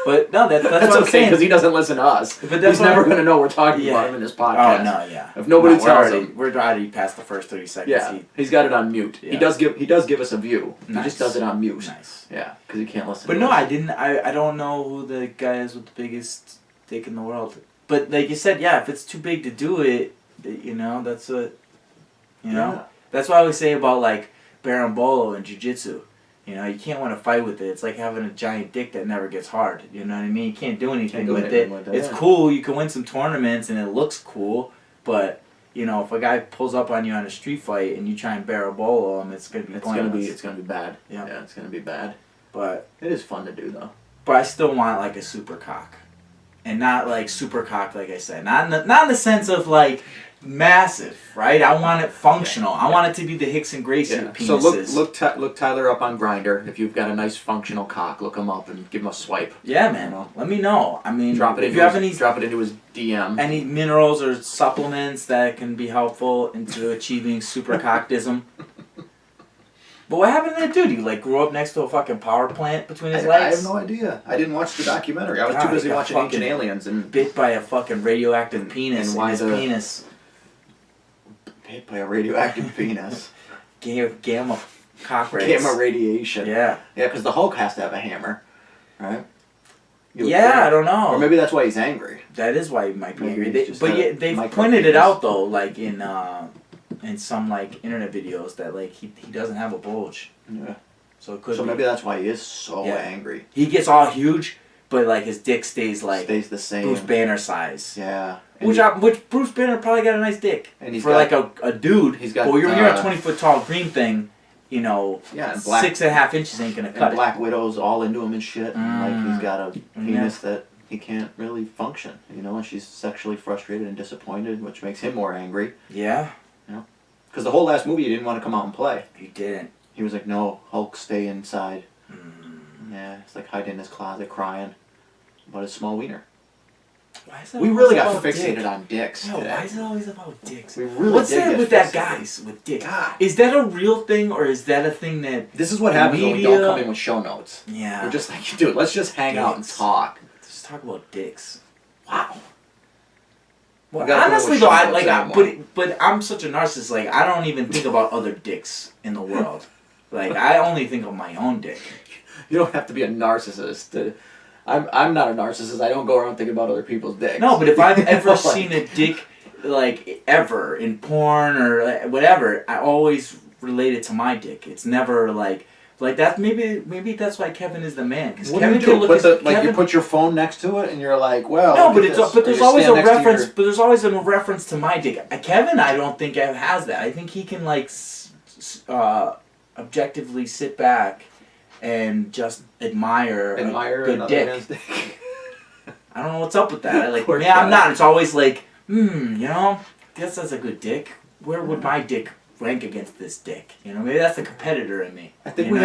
But no, that's what okay because he doesn't listen to us. But he's never going to know we're talking about him in this podcast. Oh no, yeah. If nobody tells him, we're already past the first 30 seconds. Yeah, he's got it on mute. Yeah. He does give us a view. Nice. He just does it on mute. Nice. Yeah, because he can't listen. But no, I didn't. I don't know who the guy is with the biggest dick in the world. But like you said, yeah, if it's too big to do it, you know, that's what. You know, that's what I always say about like Berimbolo and jiu-jitsu. You know, you can't want to fight with it. It's like having a giant dick that never gets hard. You know what I mean? You can't do anything with it. It's cool. You can win some tournaments and it looks cool. But, you know, if a guy pulls up on you on a street fight and you try and Berimbolo him, it's going to be pointless. It's going to be bad. Yeah, it's going to be bad. But it is fun to do, though. But I still want, like, a super cock. and not like super cocked, like I said. Not in the sense of like massive, right? I want it functional. I want it to be the Hicks and Gracie penises. So look Tyler up on Grindr. If you've got a nice functional cock, look him up and give him a swipe. Yeah, man. Let me know. I mean, drop it into his DM. Any minerals or supplements that can be helpful into achieving super cockdism. But what happened to that dude? He like grew up next to a fucking power plant between his legs? I have no idea. I didn't watch the documentary. I was too busy watching Ancient Aliens and bit by a fucking radioactive penis. And why his penis? Bit by a radioactive penis. Gamma cock rays. Gamma radiation. Yeah. Yeah, because the Hulk has to have a hammer, right? I don't know. Or maybe that's why he's angry. That is why he might be angry. They've pointed it out though, like in some like internet videos that like he doesn't have a bulge. Yeah. So it could. So maybe that's why he is so angry. He gets all huge, but like his dick stays the same. Bruce Banner size. Yeah. Which Bruce Banner probably got a nice dick. And he's for got, like a dude. He's got. But when you're a 20-foot tall green thing, you know, and 6.5 inches ain't gonna cut and Black Widow's all into him and shit. And like he's got a penis that he can't really function. You know, and she's sexually frustrated and disappointed, which makes him more angry. Yeah. Because the whole last movie he didn't want to come out and play. He didn't. He was like, no, Hulk, stay inside. Yeah, it's like hiding in his closet crying about his small wiener. Why is that we really got fixated on dicks today. Why is it always about dicks? We really What's that with that guys with dicks? God. Is that a real thing or is that a thing that this is what happens when we don't come in with show notes? Yeah. We're just like, dude, let's just hang out and talk. Just talk about dicks. Wow. Well, honestly though, but I'm such a narcissist. Like I don't even think about other dicks in the world. Like I only think of my own dick. You don't have to be a narcissist. I'm not a narcissist. I don't go around thinking about other people's dicks. No, but if I've ever seen a dick, like ever in porn or whatever, I always relate it to my dick. It's never like that. Maybe that's why Kevin is the man. Because Kevin can look at you put your phone next to it and you're like, well. No, but there's always a reference. But there's always a reference to my dick. Kevin, I don't think has that. I think he can like objectively sit back and just admire a good dick. I don't know what's up with that. I'm not. It's always like, guess that's a good dick. Where would my dick rank against this dick? You know, maybe that's the competitor in me. I think we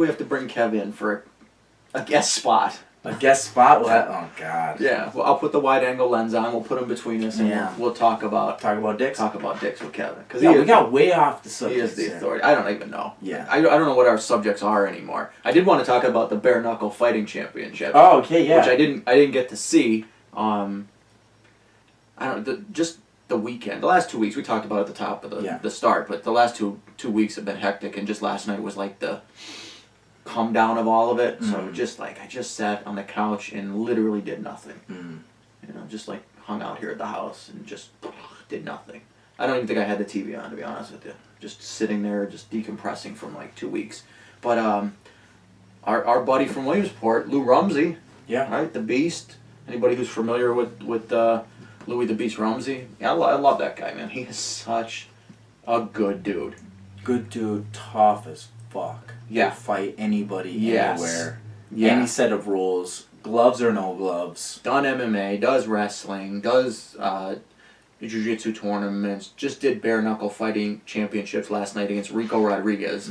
have to bring Kev in for a guest spot. A guest spot? What? Oh God. Yeah. Well, I'll put the wide angle lens on. We'll put them between us, and we'll talk about dicks. Talk about dicks with Kevin. Because we got way off the subject. He is the authority. I don't even know. Yeah. I don't know what our subjects are anymore. I did want to talk about the bare knuckle fighting championship. Oh, okay, yeah. Which I didn't get to see. Just the weekend. The last 2 weeks we talked about at the top of the start, but the last two weeks have been hectic, and just last night was like the come down of all of it. So I just sat on the couch and literally did nothing. You know, just like hung out here at the house and just did nothing. I don't even think I had the TV on, to be honest with you. Just sitting there, just decompressing from like 2 weeks. But our buddy from Williamsport, Lou Rumsey, right, the Beast. Anybody who's familiar with Louis the Beast Rumsey, I love that guy, man. He is such a good dude. Good dude, tough as fuck. Yeah. He'll fight anybody, anywhere. Yeah. Any set of rules, gloves or no gloves. Done MMA, does wrestling, does jiu-jitsu tournaments, just did bare knuckle fighting championships last night against Rico Rodriguez.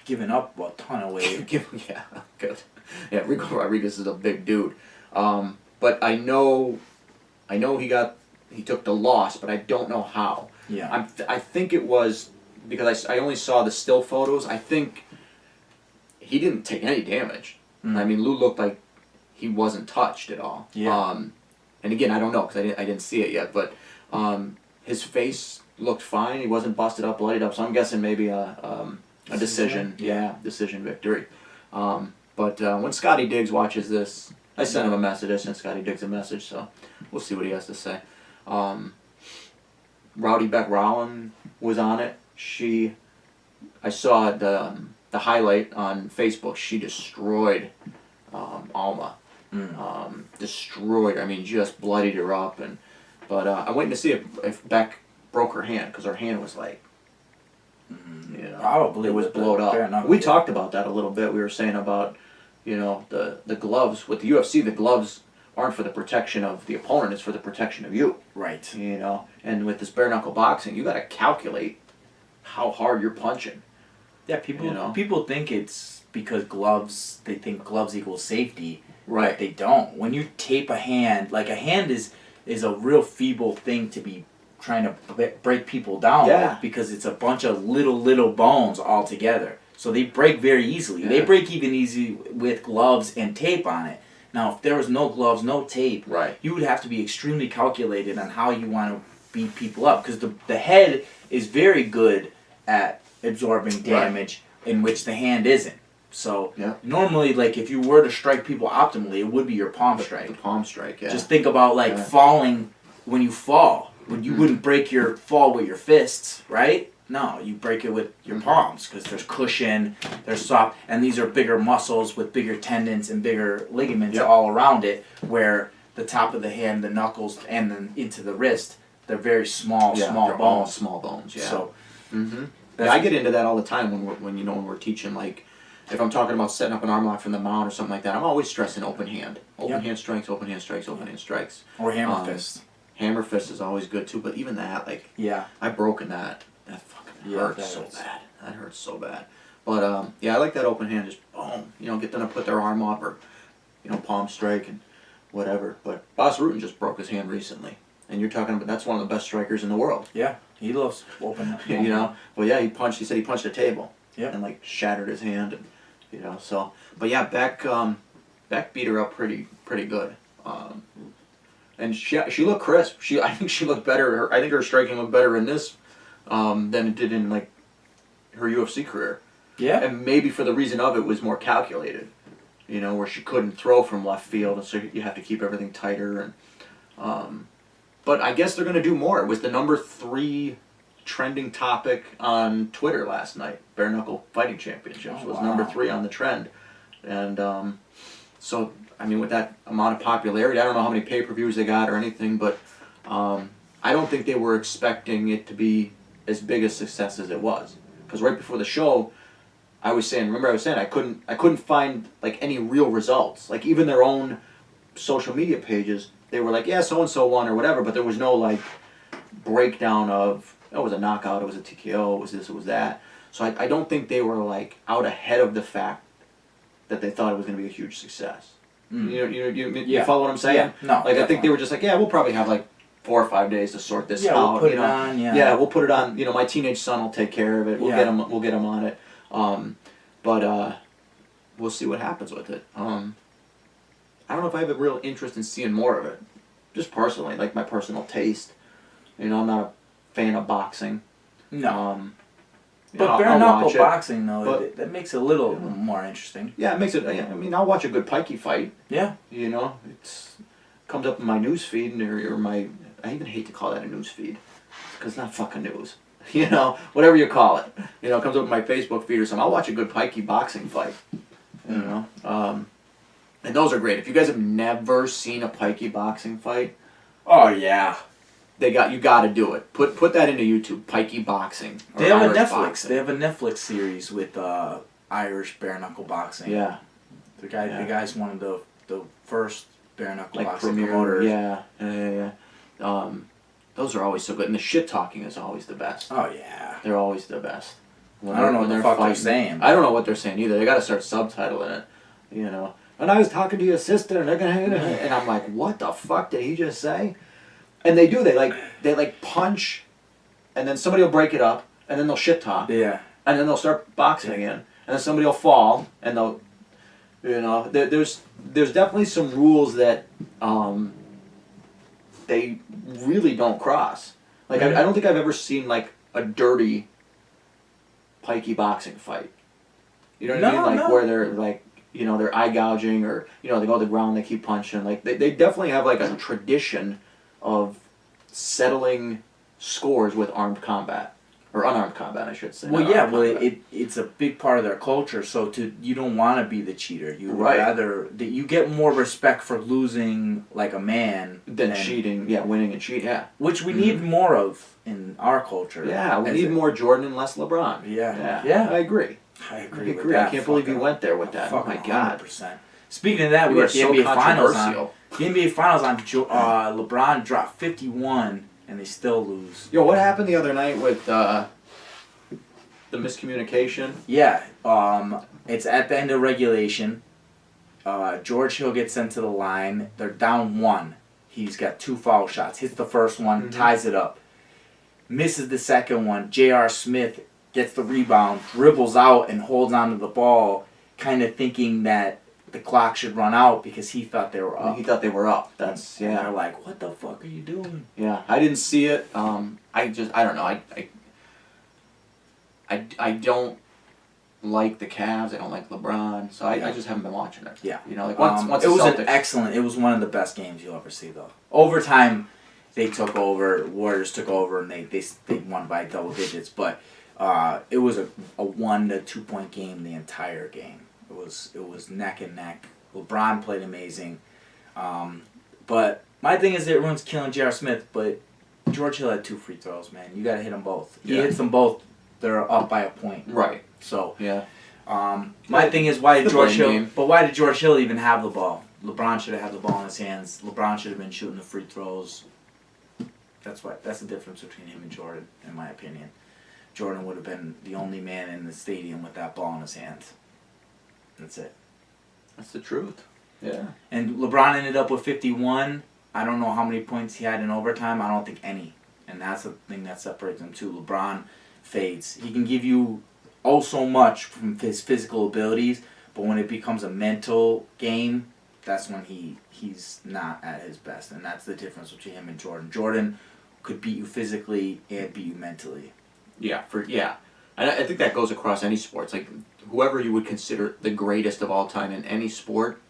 Giving up a ton of weight. Yeah, good. Yeah, Rico Rodriguez is a big dude. But I know he took the loss, but I don't know how. Yeah. I think it was because I only saw the still photos. I think he didn't take any damage. I mean, Lou looked like he wasn't touched at all. Yeah. And again, I don't know because I didn't see it yet, but his face looked fine. He wasn't busted up, bloodied up. So I'm guessing maybe a decision. Yeah, decision victory. But when Scotty Diggs watches this, I sent him a message. I sent Scotty Diggs a message, so we'll see what he has to say. Rowdy Beck Rowland was on it. I saw the highlight on Facebook. She destroyed Alma. Destroyed her. I mean, just bloodied her up. But I'm waiting to see if Beck broke her hand, because her hand was like, probably it was blowed up. We talked about that a little bit. We were saying about, the gloves with the UFC. The gloves aren't for the protection of the opponent, it's for the protection of you. Right. You know, and with this bare knuckle boxing, you got to calculate how hard you're punching. Yeah, people You know? people think it's because gloves. They think gloves equals safety. Right. But they don't. When you tape a hand, like a hand is a real feeble thing to be trying to break people down with, because it's a bunch of little bones all together. So they break very easily. Yeah. They break even easy with gloves and tape on it. Now, if there was no gloves, no tape, Right. you would have to be extremely calculated on how you want to beat people up, because the head is very good at absorbing damage in which the hand isn't. So normally, like, if you were to strike people optimally, it would be your palm strike. The palm strike, yeah. Just think about, like, falling when you fall. When you wouldn't break your fall with your fists, right? No, you break it with your palms, because there's cushion, there's soft, and these are bigger muscles with bigger tendons and bigger ligaments all around it, where the top of the hand, the knuckles, and then into the wrist, they're very small they're bones. all small bones, yeah. So, yeah, I get into that all the time when we're teaching, like, if I'm talking about setting up an arm lock from the mount or something like that, I'm always stressing open hand. Open hand strikes, open hand strikes, open hand strikes. or hammer fist. Hammer fist is always good too, but even that, like, I've broken that. That fucking hurts that so hurts. bad. That hurts so bad. But yeah, I like that open hand, just boom, you know, get them to put their arm up, or, you know, palm strike and whatever. But Bas Rutten just broke his hand recently, and you're talking about, that's one of the best strikers in the world. Yeah, he loves open. You know, well, yeah, he said he punched a table, Yeah. and like shattered his hand, and, you know, so. But yeah, Beck beat her up pretty good. And she looked crisp. I think she looked better. I think her striking looked better in this than it did in, like, her UFC career. Yeah. And maybe for the reason of it was more calculated, you know, where she couldn't throw from left field, and so you have to keep everything tighter. And but I guess they're going to do more. It was the number 3 trending topic on Twitter last night. Bare knuckle fighting championships was number 3 on the trend, and so. I mean, with that amount of popularity, I don't know how many pay-per-views they got or anything, but I don't think they were expecting it to be as big a success as it was. Because right before the show, I was saying I couldn't find, like, any real results. Like, even their own social media pages, they were like, yeah, so and so won or whatever, but there was no, like, breakdown of, oh, it was a knockout, it was a TKO, it was this, it was that. So I don't think they were, like, out ahead of the fact that they thought it was going to be a huge success. You follow what I'm saying? Yeah. No. Like, definitely. I think they were just like, yeah, we'll probably have like 4 or 5 days to sort this out. We'll put you it know? on. Yeah. Yeah, we'll put it on. You know, my teenage son will take care of it. We'll get him on it. But we'll see what happens with it. I don't know if I have a real interest in seeing more of it. Just personally, like my personal taste. You know, I'm not a fan of boxing. No. You But know, bare I'll knuckle watch it, boxing, though, but- that makes it a little more interesting. Yeah, it makes it. I mean, I'll watch a good pikey fight. Yeah. You know, it's comes up in my news feed or my. I even hate to call that a news feed, because it's not fucking news. You know, whatever you call it. You know, it comes up in my Facebook feed or something. I'll watch a good pikey boxing fight. You know, and those are great. If you guys have never seen a pikey boxing fight, Oh, yeah. you got to do it. Put that into YouTube. Pikey boxing. Or They have a Irish Netflix. boxing. They have a Netflix series with Irish bare knuckle boxing. Yeah. The guy's one of the first bare knuckle Like boxing premier. promoters. Yeah. Those are always so good, and the shit talking is always the best. Oh yeah. They're always the best. I don't know what the fuck they're saying. I don't know what they're saying either. They got to start subtitling it, you know. And I was talking to your sister, and they're gonna, and I'm like, what the fuck did he just say? And they do. They like punch, and then somebody will break it up, and then they'll shit talk, Yeah. and then they'll start boxing again, and then somebody will fall, and they'll, you know, there's definitely some rules that they really don't cross. Like I don't think I've ever seen like a dirty pikey boxing fight. You know what I mean? Like where they're like, you know, they're eye gouging, or, you know, they go to the ground, they keep punching. Like they definitely have like a tradition of settling scores with armed combat. Or unarmed combat, I should say. Well, yeah, it's a big part of their culture. So you don't want to be the cheater. You would rather you get more respect for losing like a man than cheating. Yeah, winning and cheating. Yeah, which we need more of in our culture. Yeah, we need more Jordan and less LeBron. Yeah. I agree. I agree. I can't believe you went there with that. Oh my God. 100%. Speaking of that, we got the NBA Finals on. The NBA Finals on LeBron dropped 51 and they still lose. Yo, what happened the other night with the miscommunication? Yeah, it's at the end of regulation. George Hill gets sent to the line. They're down 1. He's got 2 foul shots. Hits the first one, ties it up. Misses the second one. J.R. Smith gets the rebound, dribbles out, and holds onto the ball, kind of thinking that the clock should run out because he thought they were up. He thought they were up. That's And they're like, what the fuck are you doing? Yeah, I didn't see it. I don't know. I don't like the Cavs. I don't like LeBron. So I just haven't been watching it. Yeah. You know, like once it was Celtics, an excellent. It was one of the best games you'll ever see, though. Overtime, they took over. Warriors took over, and they won by double digits. But it was a 1 to 2 point game the entire game. It was neck and neck. LeBron played amazing. But my thing is that everyone's killing J.R. Smith, but George Hill had 2 free throws, man. You got to hit them both. He hits them both. They're up by a point. Right. So yeah. My thing is, why did George Hill? Game. But why did George Hill even have the ball? LeBron should have had the ball in his hands. LeBron should have been shooting the free throws. That's the difference between him and Jordan, in my opinion. Jordan would have been the only man in the stadium with that ball in his hands. That's it. That's the truth. Yeah. And LeBron ended up with 51. I don't know how many points he had in overtime. I don't think any. And that's the thing that separates them too. LeBron fades. He can give you oh so much from his physical abilities, but when it becomes a mental game, that's when he's not at his best. And that's the difference between him and Jordan. Jordan could beat you physically and beat you mentally. Yeah. And I think that goes across any sports. Like whoever you would consider the greatest of all time in any sport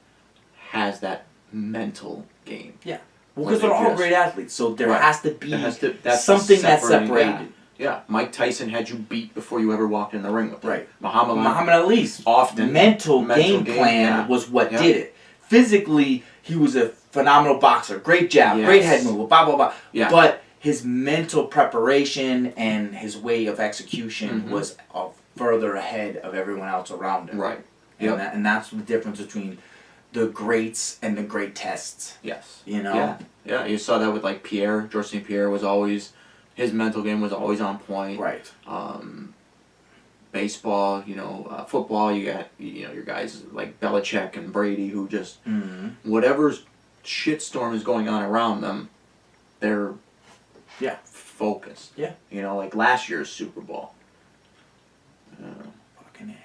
has that mental game. Yeah. Well, because they're all great athletes, so there has to be that's something that's separated. Yeah. Mike Tyson had you beat before you ever walked in the ring with him. Right. Muhammad Ali's often mental game plan was what did it. Physically, he was a phenomenal boxer. Great jab, great head move, blah, blah, blah. Yeah. But his mental preparation and his way of execution was further ahead of everyone else around him. Right. And that's the difference between the greats and the great tests. Yes. You know? Yeah, you saw that with like Pierre. Georges St. Pierre was always, his mental game was always on point. Right. Baseball, football, you got, your guys like Belichick and Brady who just, whatever shitstorm is going on around them, they're focused. Yeah. Like last year's Super Bowl. Fucking A.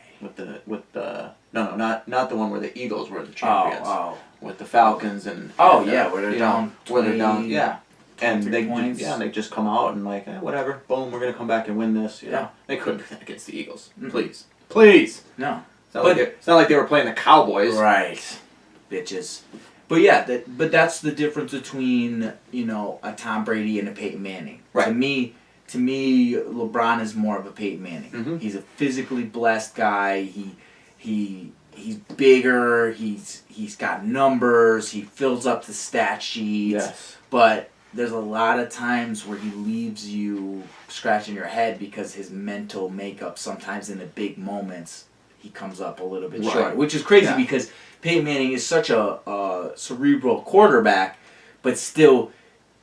Not the one where the Eagles were the champions. With the Falcons and where they're down. Where they're down. Yeah. And they points. they just come out and like whatever, boom, we're gonna come back and win this. You know? They couldn't do that against the Eagles. Please. No. It's not like they were playing the Cowboys. Right. Bitches. But yeah, that's the difference between a Tom Brady and a Peyton Manning. Right. To me, LeBron is more of a Peyton Manning. He's a physically blessed guy. He's bigger. He's got numbers. He fills up the stat sheets. Yes. But there's a lot of times where he leaves you scratching your head because his mental makeup, sometimes in the big moments, he comes up a little bit short. Which is crazy because Peyton Manning is such a cerebral quarterback, but still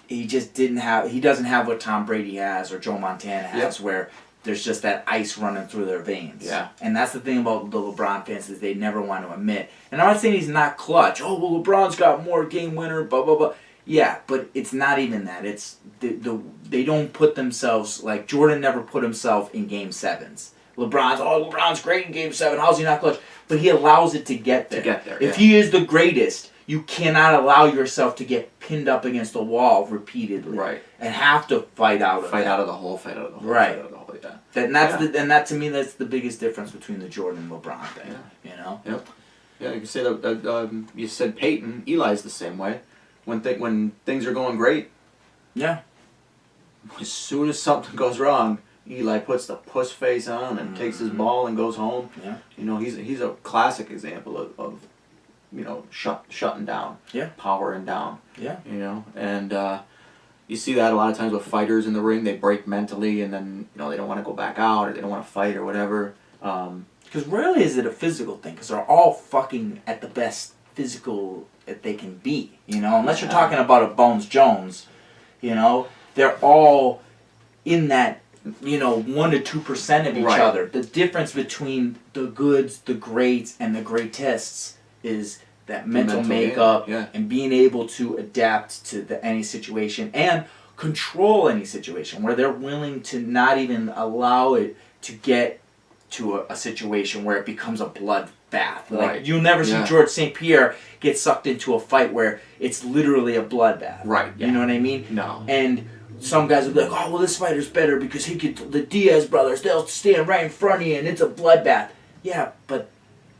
he doesn't have what Tom Brady has or Joe Montana has where there's just that ice running through their veins. Yeah. And that's the thing about the LeBron fans is they never want to admit. And I'm not saying he's not clutch. Oh, well, LeBron's got more game winner, blah, blah, blah. Yeah, but it's not even that. It's they don't put themselves, like Jordan never put himself in Game 7s. LeBron's great in Game 7. How's he not clutch? But he allows it to get there. If he is the greatest, you cannot allow yourself to get pinned up against the wall repeatedly. Right. And have to fight out of the hole. Right. And that to me, that's the biggest difference between the Jordan and LeBron thing. Yeah. Yep. Yeah, you can say that. You said Peyton. Eli's the same way. When things are going great. Yeah. As soon as something goes wrong, Eli puts the puss face on and takes his ball and goes home. Yeah. He's a classic example of shutting down. Yeah. Powering down. Yeah. And you see that a lot of times with fighters in the ring. They break mentally and then they don't want to go back out or they don't want to fight or whatever. Because rarely is it a physical thing because they're all fucking at the best physical that they can be. You know, unless you're talking about a Bones Jones, you know, they're all in that, you know, 1 to 2% of each other. The difference between the goods, the greats, and the greatest is that mental makeup and being able to adapt to any situation and control any situation, where they're willing to not even allow it to get to a situation where it becomes a bloodbath. Like, you'll never see George St. Pierre get sucked into a fight where it's literally a bloodbath. Right. You know what I mean? No. And some guys will be like, oh, well, this fighter's better because the Diaz brothers, they'll stand right in front of you and it's a bloodbath. Yeah, but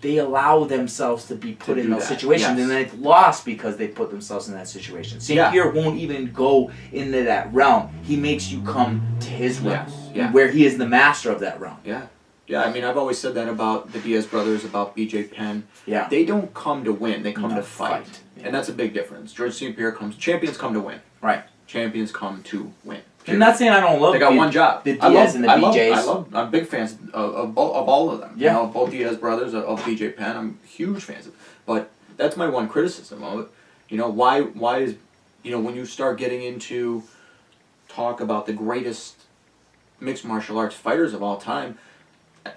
they allow themselves to be put in those situations, and they've lost because they put themselves in that situation. St. Pierre won't even go into that realm. He makes you come to his realm, where he is the master of that realm. Yeah. Yeah, I mean, I've always said that about the Diaz brothers, about BJ Penn. Yeah. They don't come to win, they come to fight. Yeah. And that's a big difference. George St. Pierre champions come to win. Right. Champions come to win. I'm not saying I don't love They got one job. The Diaz and the BJs. I'm big fans of all of them. Yeah. You know, both Diaz brothers, of BJ Penn. I'm huge fans of. But that's my one criticism of it. You know, why is, you know, when you start getting into talk about the greatest mixed martial arts fighters of all time,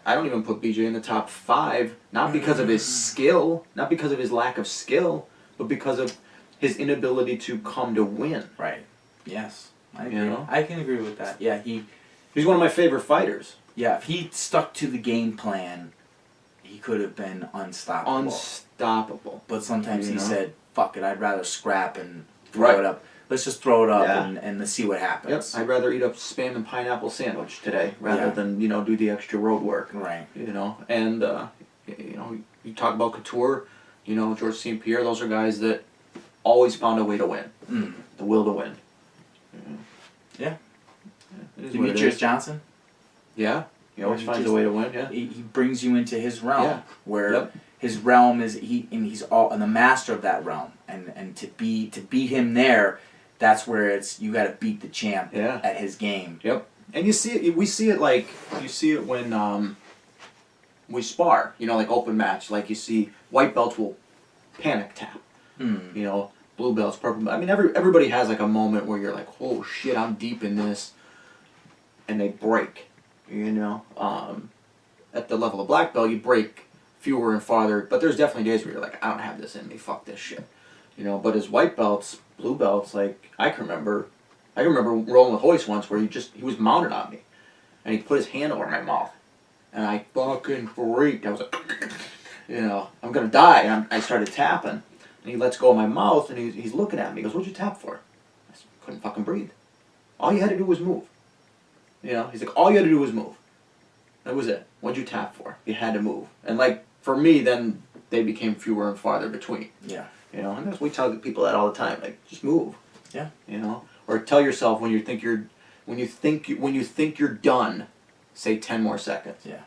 I don't even put BJ in the top 5, not because of his skill, not because of his lack of skill, but because of his inability to come to win. Right. Yes. I agree. You know? I can agree with that. Yeah, he's one of my favorite fighters. Yeah, if he stuck to the game plan, he could have been unstoppable. Unstoppable. But sometimes he said, fuck it, I'd rather scrap and throw it up. Let's just throw it up and let's see what happens. Yep. I'd rather eat a Spam and pineapple sandwich today rather than, you know, do the extra road work. Right. You know, and, you know, you talk about Couture, you know, George St. Pierre, those are guys that always found a way to win. The will to win. Yeah. Demetrius Johnson? Yeah. He always finds a way to win, He brings you into his realm where his realm is he's the master of that realm. And to beat him there, that's where it's you gotta beat the champ at his game. Yep. And you see it when we spar, you know, like open match, like you see white belts will panic tap. You know, blue belts, purple belts. I mean, everybody has like a moment where you're like, oh shit, I'm deep in this, and they break. You know, at the level of black belt, you break fewer and farther, but there's definitely days where you're like, I don't have this in me, fuck this shit. You know, but as white belts, blue belts, like I can remember rolling with Hoist once where he was mounted on me, and he put his hand over my mouth, and I fucking freaked. I was like, you know, I'm gonna die. And I started tapping, and he lets go of my mouth, and he's looking at me. He goes, "What'd you tap for?" I said, couldn't fucking breathe. All you had to do was move. You know, he's like, all you had to do was move. That was it. What'd you tap for? You had to move. And like for me, then they became fewer and farther between. Yeah. You know, and we tell people that all the time. Like, just move. Yeah. You know, or tell yourself when you think you're done, say 10 more seconds. Yeah.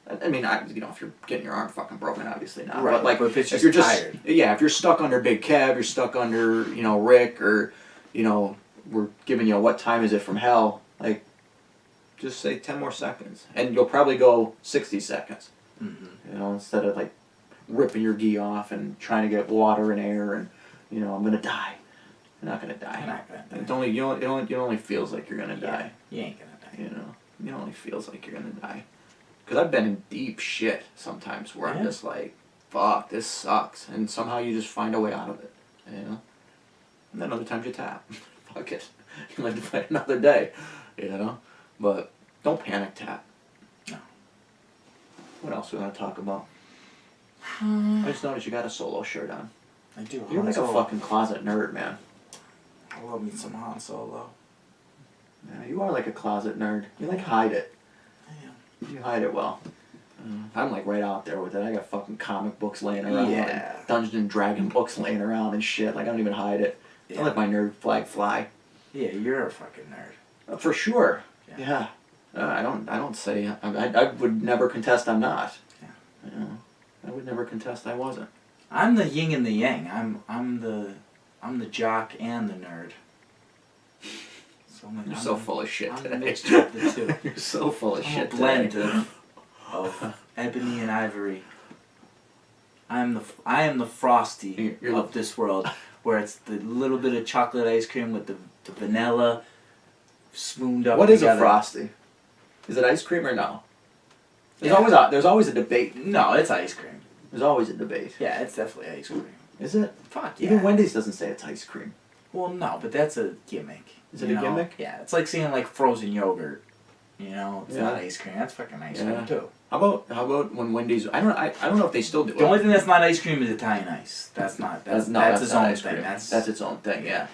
I mean, you know, if you're getting your arm fucking broken, obviously not. Right. But like, but if you're just tired. Yeah, if you're stuck under Big Kev, you're stuck under, you know, Rick, or, you know, we're giving you what time is it from hell? Like, just say 10 more seconds, and you'll probably go 60 seconds. You know, instead of like ripping your gi off and trying to get water and air, and you know, I'm gonna die. You're not gonna die. You're not gonna die. It's only it only feels like you're gonna die. You ain't gonna die. You know, it only feels like you're gonna die. Because I've been in deep shit sometimes where I'm just like, fuck, this sucks, and somehow you just find a way out of it. You know, and then other times you tap. Fuck it, you might have to fight another day. You know, but don't panic tap. No. What else we want to talk about? I just noticed you got a Solo shirt on. I do. You're like a fucking closet nerd, man. I love me some Han Solo. Yeah, you are like a closet nerd. You like hide it. I am. You hide it well. I'm like right out there with it. I got fucking comic books laying around. Yeah. And Dungeons and Dragon books laying around and shit. Like I don't even hide it. Yeah. I let my nerd flag fly. Yeah, you're a fucking nerd. For sure. Yeah. I don't say I would never contest I'm not. Yeah. You know, I would never contest I wasn't. I'm the yin and the yang. I'm the jock and the nerd. So You're so full of shit I'm today. a mixture of the two. You're so full of shit I'm a blend today. of ebony and ivory. I am the Frosty You're of this world, where it's the little bit of chocolate ice cream with the vanilla spooned up. What is together. a Frosty? Is it ice cream or no? There's always a debate. No, it's ice cream. There's always a debate. Yeah, it's definitely ice cream. Is it? Fuck yeah. Even Wendy's doesn't say it's ice cream. Well, no, but that's a gimmick. Is it a gimmick? Yeah, it's like saying like frozen yogurt. You know, it's Yeah. not ice cream. That's fucking ice cream too. How about when Wendy's? I don't know if they still do it. The only thing that's not ice cream is Italian ice. That's its not own ice thing. cream. That's its own thing. Yeah.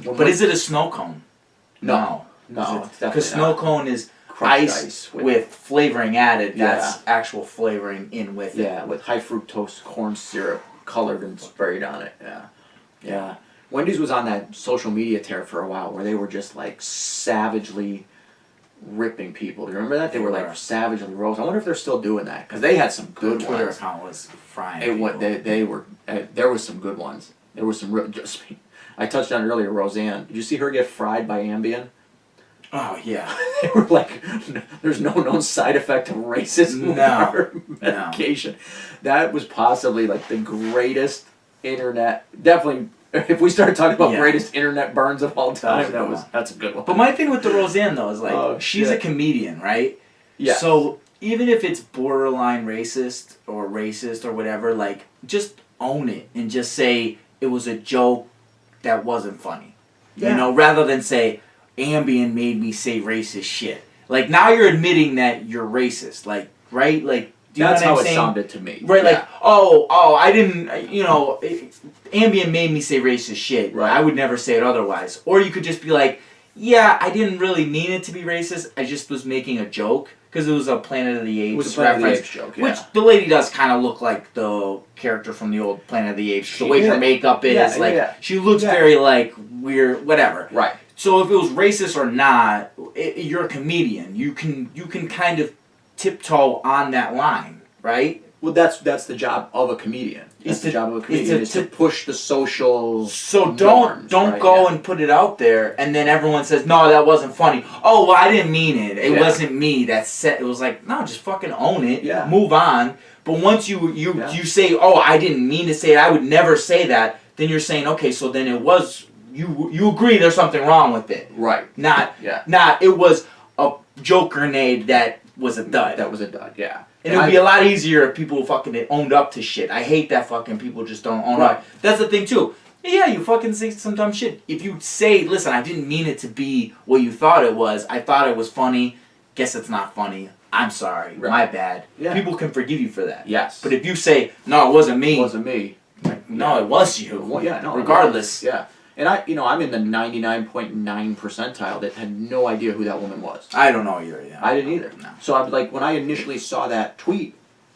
But is it a snow cone? No, it's definitely because snow not. cone is Crushed ice with flavoring added. That's Yeah. actual flavoring in with it. Yeah, with high fructose corn syrup colored and sprayed on it. Yeah. Wendy's was on that social media tear for a while where they were just like savagely ripping people. Do you remember that? They were like savagely roasting. I wonder if they're still doing that because they had some good Twitter ones. account was frying. They were. There was some good ones. There was some real. Just I touched on it earlier. Roseanne. Did you see her get fried by Ambien? Oh yeah. They were like, there's no known side effect of racism with her medication. That was possibly like the greatest internet. Definitely, if we start talking about greatest internet burns of all time, that's a good one. But my thing with the Roseanne though is like she's a comedian, right? Yeah. So even if it's borderline racist or whatever, like just own it and just say it was a joke that wasn't funny. Yeah. You know, rather than say Ambien made me say racist shit. Like now you're admitting that you're racist. Like right? Like do you that's know what how I'm saying? It sounded to me. Right? Yeah. Like oh I didn't Ambien made me say racist shit. Right. I would never say it otherwise. Or you could just be like, yeah, I didn't really mean it to be racist. I just was making a joke because it was a Planet of the Apes It was a Planet of the reference, Apes joke, yeah. which the lady does kind of look like the character from the old Planet of the Apes. The way her makeup is, she looks very like weird, whatever. Right. So if it was racist or not, you're a comedian. You can kind of tiptoe on that line, right? Well, that's the job of a comedian. That's the job of a comedian is to push the social. So norms, don't right? go and put it out there, and then everyone says, "No, that wasn't funny." Oh, well, I didn't mean it. It wasn't me that said. It was like, no, just fucking own it. Yeah. Move on. But once you say, "Oh, I didn't mean to say it. I would never say that," then you're saying, "Okay, so then it was you agree there's something wrong with it." Right. Not it was a joke grenade that was a dud. That was a dud. Yeah. And it would be a lot easier if people fucking owned up to shit. I hate that fucking people just don't own up. That's the thing too. Yeah, you fucking say some dumb shit. If you say, listen, I didn't mean it to be what you thought it was. I thought it was funny. Guess it's not funny. I'm sorry. Right. My bad. Yeah. People can forgive you for that. Yes. But if you say, no, it wasn't me. It wasn't me. Like, no, it was you. Well, yeah, no. Regardless. Yeah. And I'm in the 99.9 percentile that had no idea who that woman was. I don't know either. Yeah. I didn't either. No. So I'm like, when I initially saw that tweet,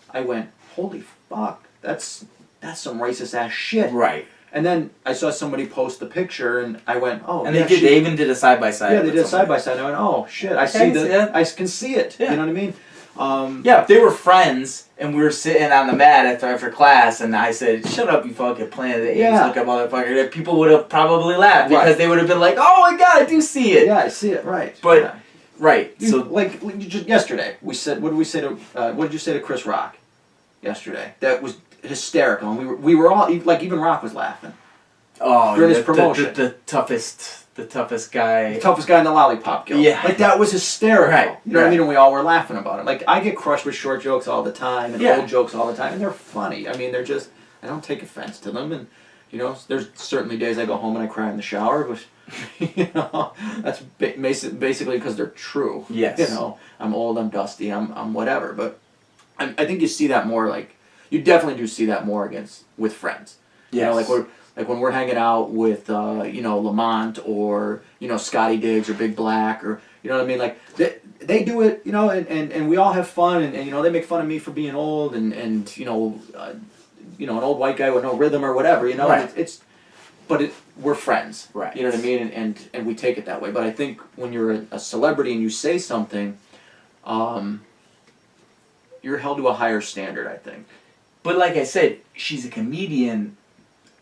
I went, "Holy fuck, that's some racist ass shit." Right. And then I saw somebody post the picture, and I went, "Oh." And they even did a side by side. Yeah, they did a side by side. I went, "Oh shit, I see that. I can see it." Yeah. You know what I mean? Yeah, if they were friends and we were sitting on the mat after class and I said, "Shut up, you fucking Planet of the Apes looking motherfucker," people would have probably laughed because they would have been like, "Oh my god, I do see it." Yeah, I see it. Right. But right, so like just yesterday, we said, what did we say to? What did you say to Chris Rock? Yesterday, that was hysterical, and we were all like, even Rock was laughing. During his promotion, the toughest guy. The toughest guy in the Lollipop Guild. Yeah. Like, that was hysterical. Right. You know what I mean? And we all were laughing about it. Like, I get crushed with short jokes all the time and old jokes all the time, and they're funny. I mean, they're just, I don't take offense to them. And, you know, there's certainly days I go home and I cry in the shower, but, you know, that's basically because they're true. Yes. You know, I'm old, I'm dusty, I'm whatever. But I think you see that more, like, you definitely do see that more with friends. Yes. You know, like when we're hanging out with, you know, Lamont or, you know, Scotty Diggs or Big Black or, you know what I mean? Like, they do it, you know, and we all have fun and, you know, they make fun of me for being old and you know, an old white guy with no rhythm or whatever, you know? Right. We're friends. Right. You know what I mean? And we take it that way. But I think when you're a celebrity and you say something, you're held to a higher standard, I think. But like I said, she's a comedian.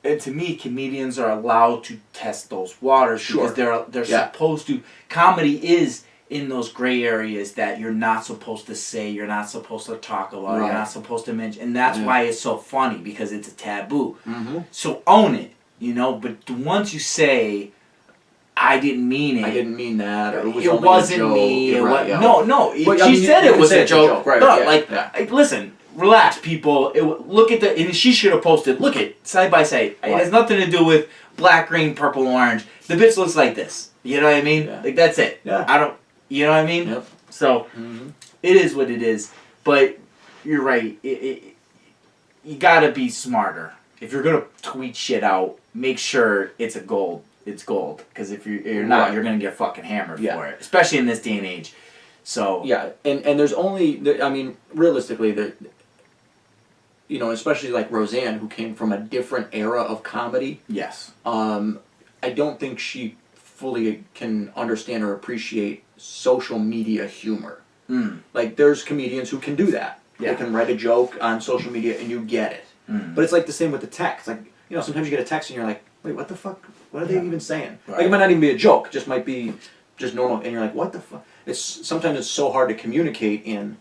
And to me, comedians are allowed to test those waters because they're supposed to. Comedy is in those gray areas that you're not supposed to say, you're not supposed to talk about, you're not supposed to mention, and that's why it's so funny, because it's a taboo. So own it, you know. But once you say, I didn't mean it. I didn't mean that. Or it wasn't me. No. But, she said it was a joke. Right? No, listen, relax, people. Look at and she should have posted. Look at side by side. It has nothing to do with black, green, purple, orange. The bitch looks like this. You know what I mean? Yeah. Like that's it. Yeah. I don't. You know what I mean? Yep. So it is what it is. But you're right. You gotta be smarter. If you're gonna tweet shit out, make sure it's gold. It's gold. Because if you're not, you're gonna get fucking hammered for it. Especially in this day and age. So yeah, and there's only, I mean, realistically, you know, especially like Roseanne, who came from a different era of comedy. Yes. I don't think she fully can understand or appreciate social media humor. Like, there's comedians who can do that. Yeah. They can write a joke on social media and you get it. But it's like the same with the text. Like, you know, sometimes you get a text and you're like, wait, what the fuck? What are they even saying? Right. Like, it might not even be a joke. It just might be just normal. And you're like, what the fuck? Sometimes it's so hard to communicate in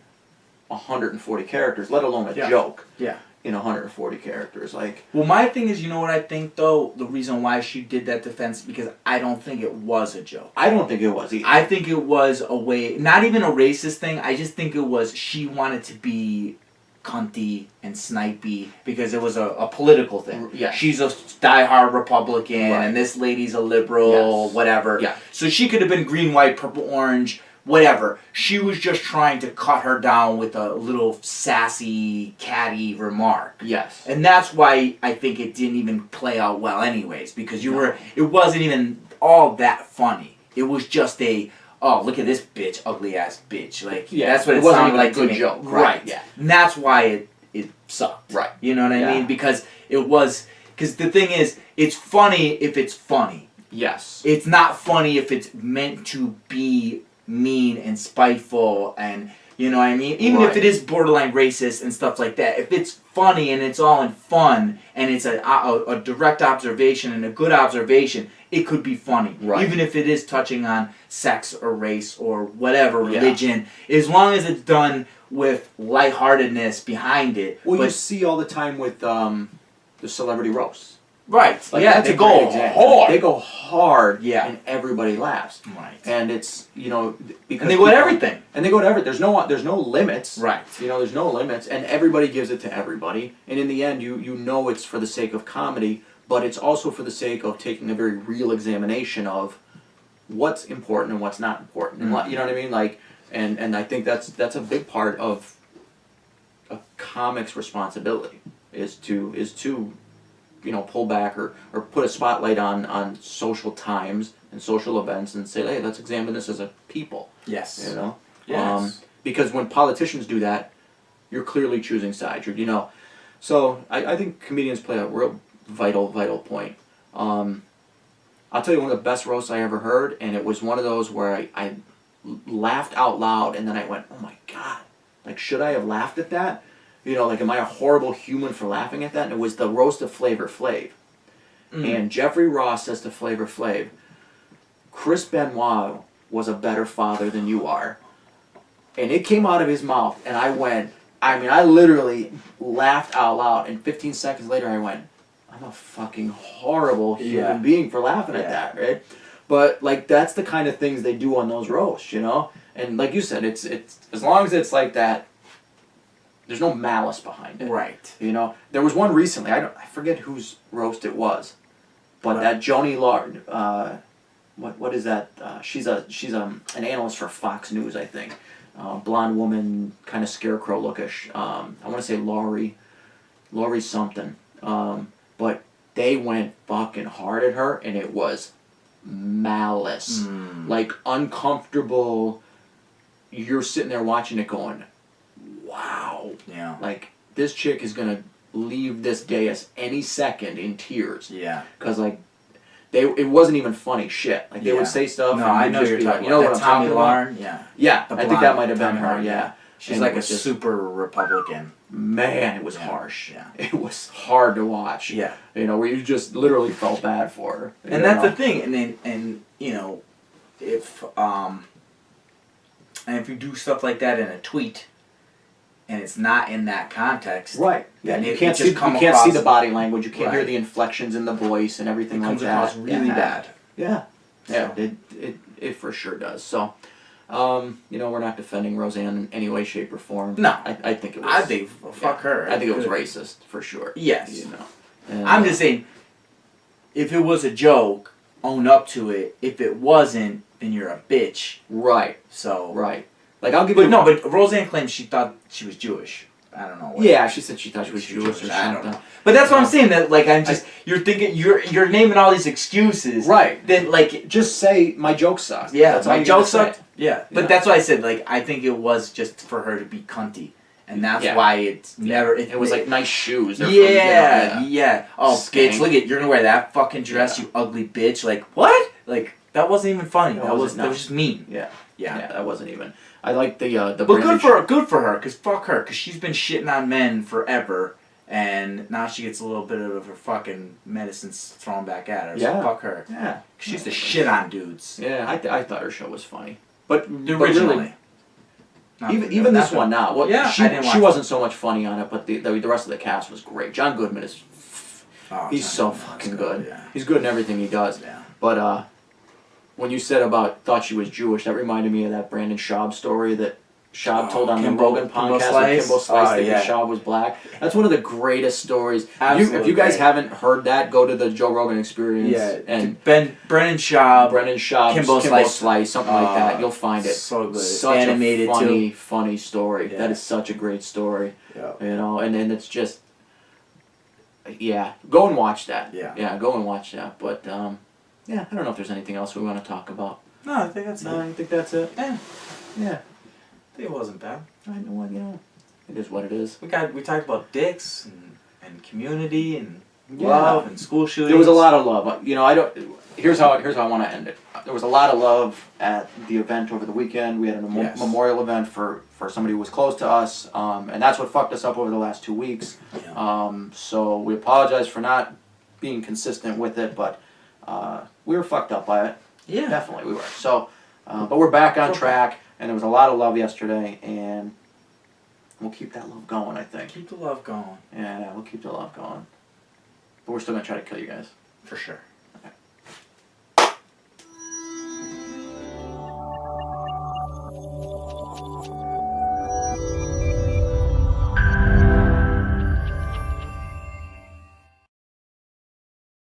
140 characters, let alone a joke. Yeah. In 140 characters, like. Well, my thing is, you know what I think though? The reason why she did that defense, because I don't think it was a joke. I don't think it was either. I think it was a way, not even a racist thing. I just think it was she wanted to be cunty and snipey because it was a political thing. Yeah. She's a diehard Republican, and this lady's a liberal, whatever. Yeah. So she could have been green, white, purple, orange. Whatever. She was just trying to cut her down with a little sassy, catty remark. Yes. And that's why I think it didn't even play out well anyways, because it wasn't even all that funny. It was just oh, look at this bitch, ugly ass bitch. Like, that's what it wasn't sounded even like a good to me. joke. Right. Yeah. And that's why it sucked. Right. You know what I mean? Because because the thing is, it's funny if it's funny. Yes. It's not funny if it's meant to be mean and spiteful, and you know what I mean, even if it is borderline racist and stuff like that. If it's funny and it's all in fun and it's a direct observation and a good observation, it could be funny, even if it is touching on sex or race or whatever, religion, as long as it's done with lightheartedness behind it. Well, you see all the time with the celebrity roasts. Right. Like, they go hard. They go hard. Yeah. And everybody laughs. Right. And it's, you know, because and they go to everything. And they go to everything. There's no limits. Right. You know, there's no limits, and everybody gives it to everybody. And in the end, you know it's for the sake of comedy, but it's also for the sake of taking a very real examination of what's important and what's not important. And you know what I mean? Like, and I think that's a big part of a comic's responsibility is to you know, pull back or put a spotlight on social times and social events and say, hey, let's examine this as a people. Yes. You know? Yes. Because when politicians do that, you're clearly choosing sides. You know. So I think comedians play a real vital point. I'll tell you one of the best roasts I ever heard, and it was one of those where I laughed out loud, and then I went, oh my God. Like, should I have laughed at that? You know, like, am I a horrible human for laughing at that? And it was the roast of Flavor Flav. And Jeffrey Ross says to Flavor Flav, Chris Benoit was a better father than you are. And it came out of his mouth, and I literally laughed out loud, and 15 seconds later I went, I'm a fucking horrible human being for laughing at that, right? But, like, that's the kind of things they do on those roasts, you know? And like you said, it's as long as it's like that, there's no malice behind it. Right. You know, there was one recently. I forget whose roast it was, but that Joni Lard. What is that? She's an analyst for Fox News, I think. Blonde woman, kind of scarecrow lookish. I want to say Laurie something. But they went fucking hard at her, and it was malice, like uncomfortable. You're sitting there watching it, going, wow. Yeah. Like, this chick is going to leave this dais any second in tears. Yeah. Because, like, it wasn't even funny shit. Like, they would say stuff. No, and I know you're talking about. You know what I'm Tommy talking Lauren? about? Yeah. Yeah, I think that might have been Tommy her, Lauren, yeah. She's And like a just, super Republican. Man, it was harsh. Yeah. It was hard to watch. Yeah. You know, where you just literally felt bad for her. And that's the thing. And then, you know, if And if you do stuff like that in a tweet, and it's not in that context, Right. Yeah. then You it can't just see. come You can't see across- the body language. You can't hear Right. the inflections in the voice and everything it like comes that. across really Yeah. bad. Yeah. Yeah. So. It for sure does. So, we're not defending Roseanne in any way, shape, or form. No. I think it was. I think fuck her. I think it was Good. racist for sure. Yes. You know. And, I'm just saying, if it was a joke, own up to it. If it wasn't, then you're a bitch. Right. So. Right. Like I'll give But you. no, but Roseanne claims she thought she was Jewish. I don't know. Yeah, she said she thought she was Jewish or I don't something. know. But that's what I'm saying. That like I'm just you're thinking you're naming all these excuses. Right. Then like Just say my joke sucked. yeah, That's all my you joke gotta say. sucked. Yeah, but Yeah. that's why I said like I think it was just for her to be cunty, and that's Yeah. why it's never. It was like nice shoes. They're Yeah, from, yeah. Oh, Skank. bitch! Look at you're gonna wear that fucking dress, Yeah. you ugly bitch. Like what? Like that wasn't even funny. No, that it was wasn't, no. just mean. Yeah. Yeah. Yeah, that wasn't even. I like the But Brandon good for her, cause fuck her, cause she's been shitting on men forever, and now she gets a little bit of her fucking medicines thrown back at her. Yeah. So fuck her. Yeah. 'Cause she used to shit on dudes. Yeah, I thought her show was funny, but Originally. But really, even this one now. Well, Yeah, she I didn't watch she it. wasn't so much funny on it, but the rest of the cast was great. John Goodman is Oh, he's Johnny so Depp's fucking good. Yeah. He's good in everything he does. Yeah. But when you said about thought she was Jewish, that reminded me of that Brandon Schaub story that Schaub told on the Kimbo- Rogan Kimbo podcast Slice? with Kimbo Slice Oh, thinking yeah. Schaub was black. That's one of the greatest stories. If Absolutely you guys great. haven't heard that, go to the Joe Rogan Experience Yeah. and Brennan Schaub. Brendan Schaub's Kimbo Kimbo Slice. Slice, something like that. You'll find it. So good. Such Animated a funny, too. funny story. Yeah. That is such a great story. Yeah. You know, and then it's just, yeah, go and watch that. Yeah. Yeah, go and watch that. But, yeah, I don't know if there's anything else we want to talk about. No, I think that's No, it. I think that's it. Yeah. Yeah. I think it wasn't bad. I know what, it is what it is. We talked about dicks and community and Yeah. love and school shootings. There was a lot of love. Here's how I want to end it. There was a lot of love at the event over the weekend. We had a Yes. memorial event for somebody who was close to us, and that's what fucked us up over the last 2 weeks. Yeah. So we apologize for not being consistent with it, but we were fucked up by it. Yeah. Definitely we were. So, but we're back on track, and there was a lot of love yesterday, and we'll keep that love going, I think. Keep the love going. Yeah, we'll keep the love going. But we're still going to try to kill you guys. For sure.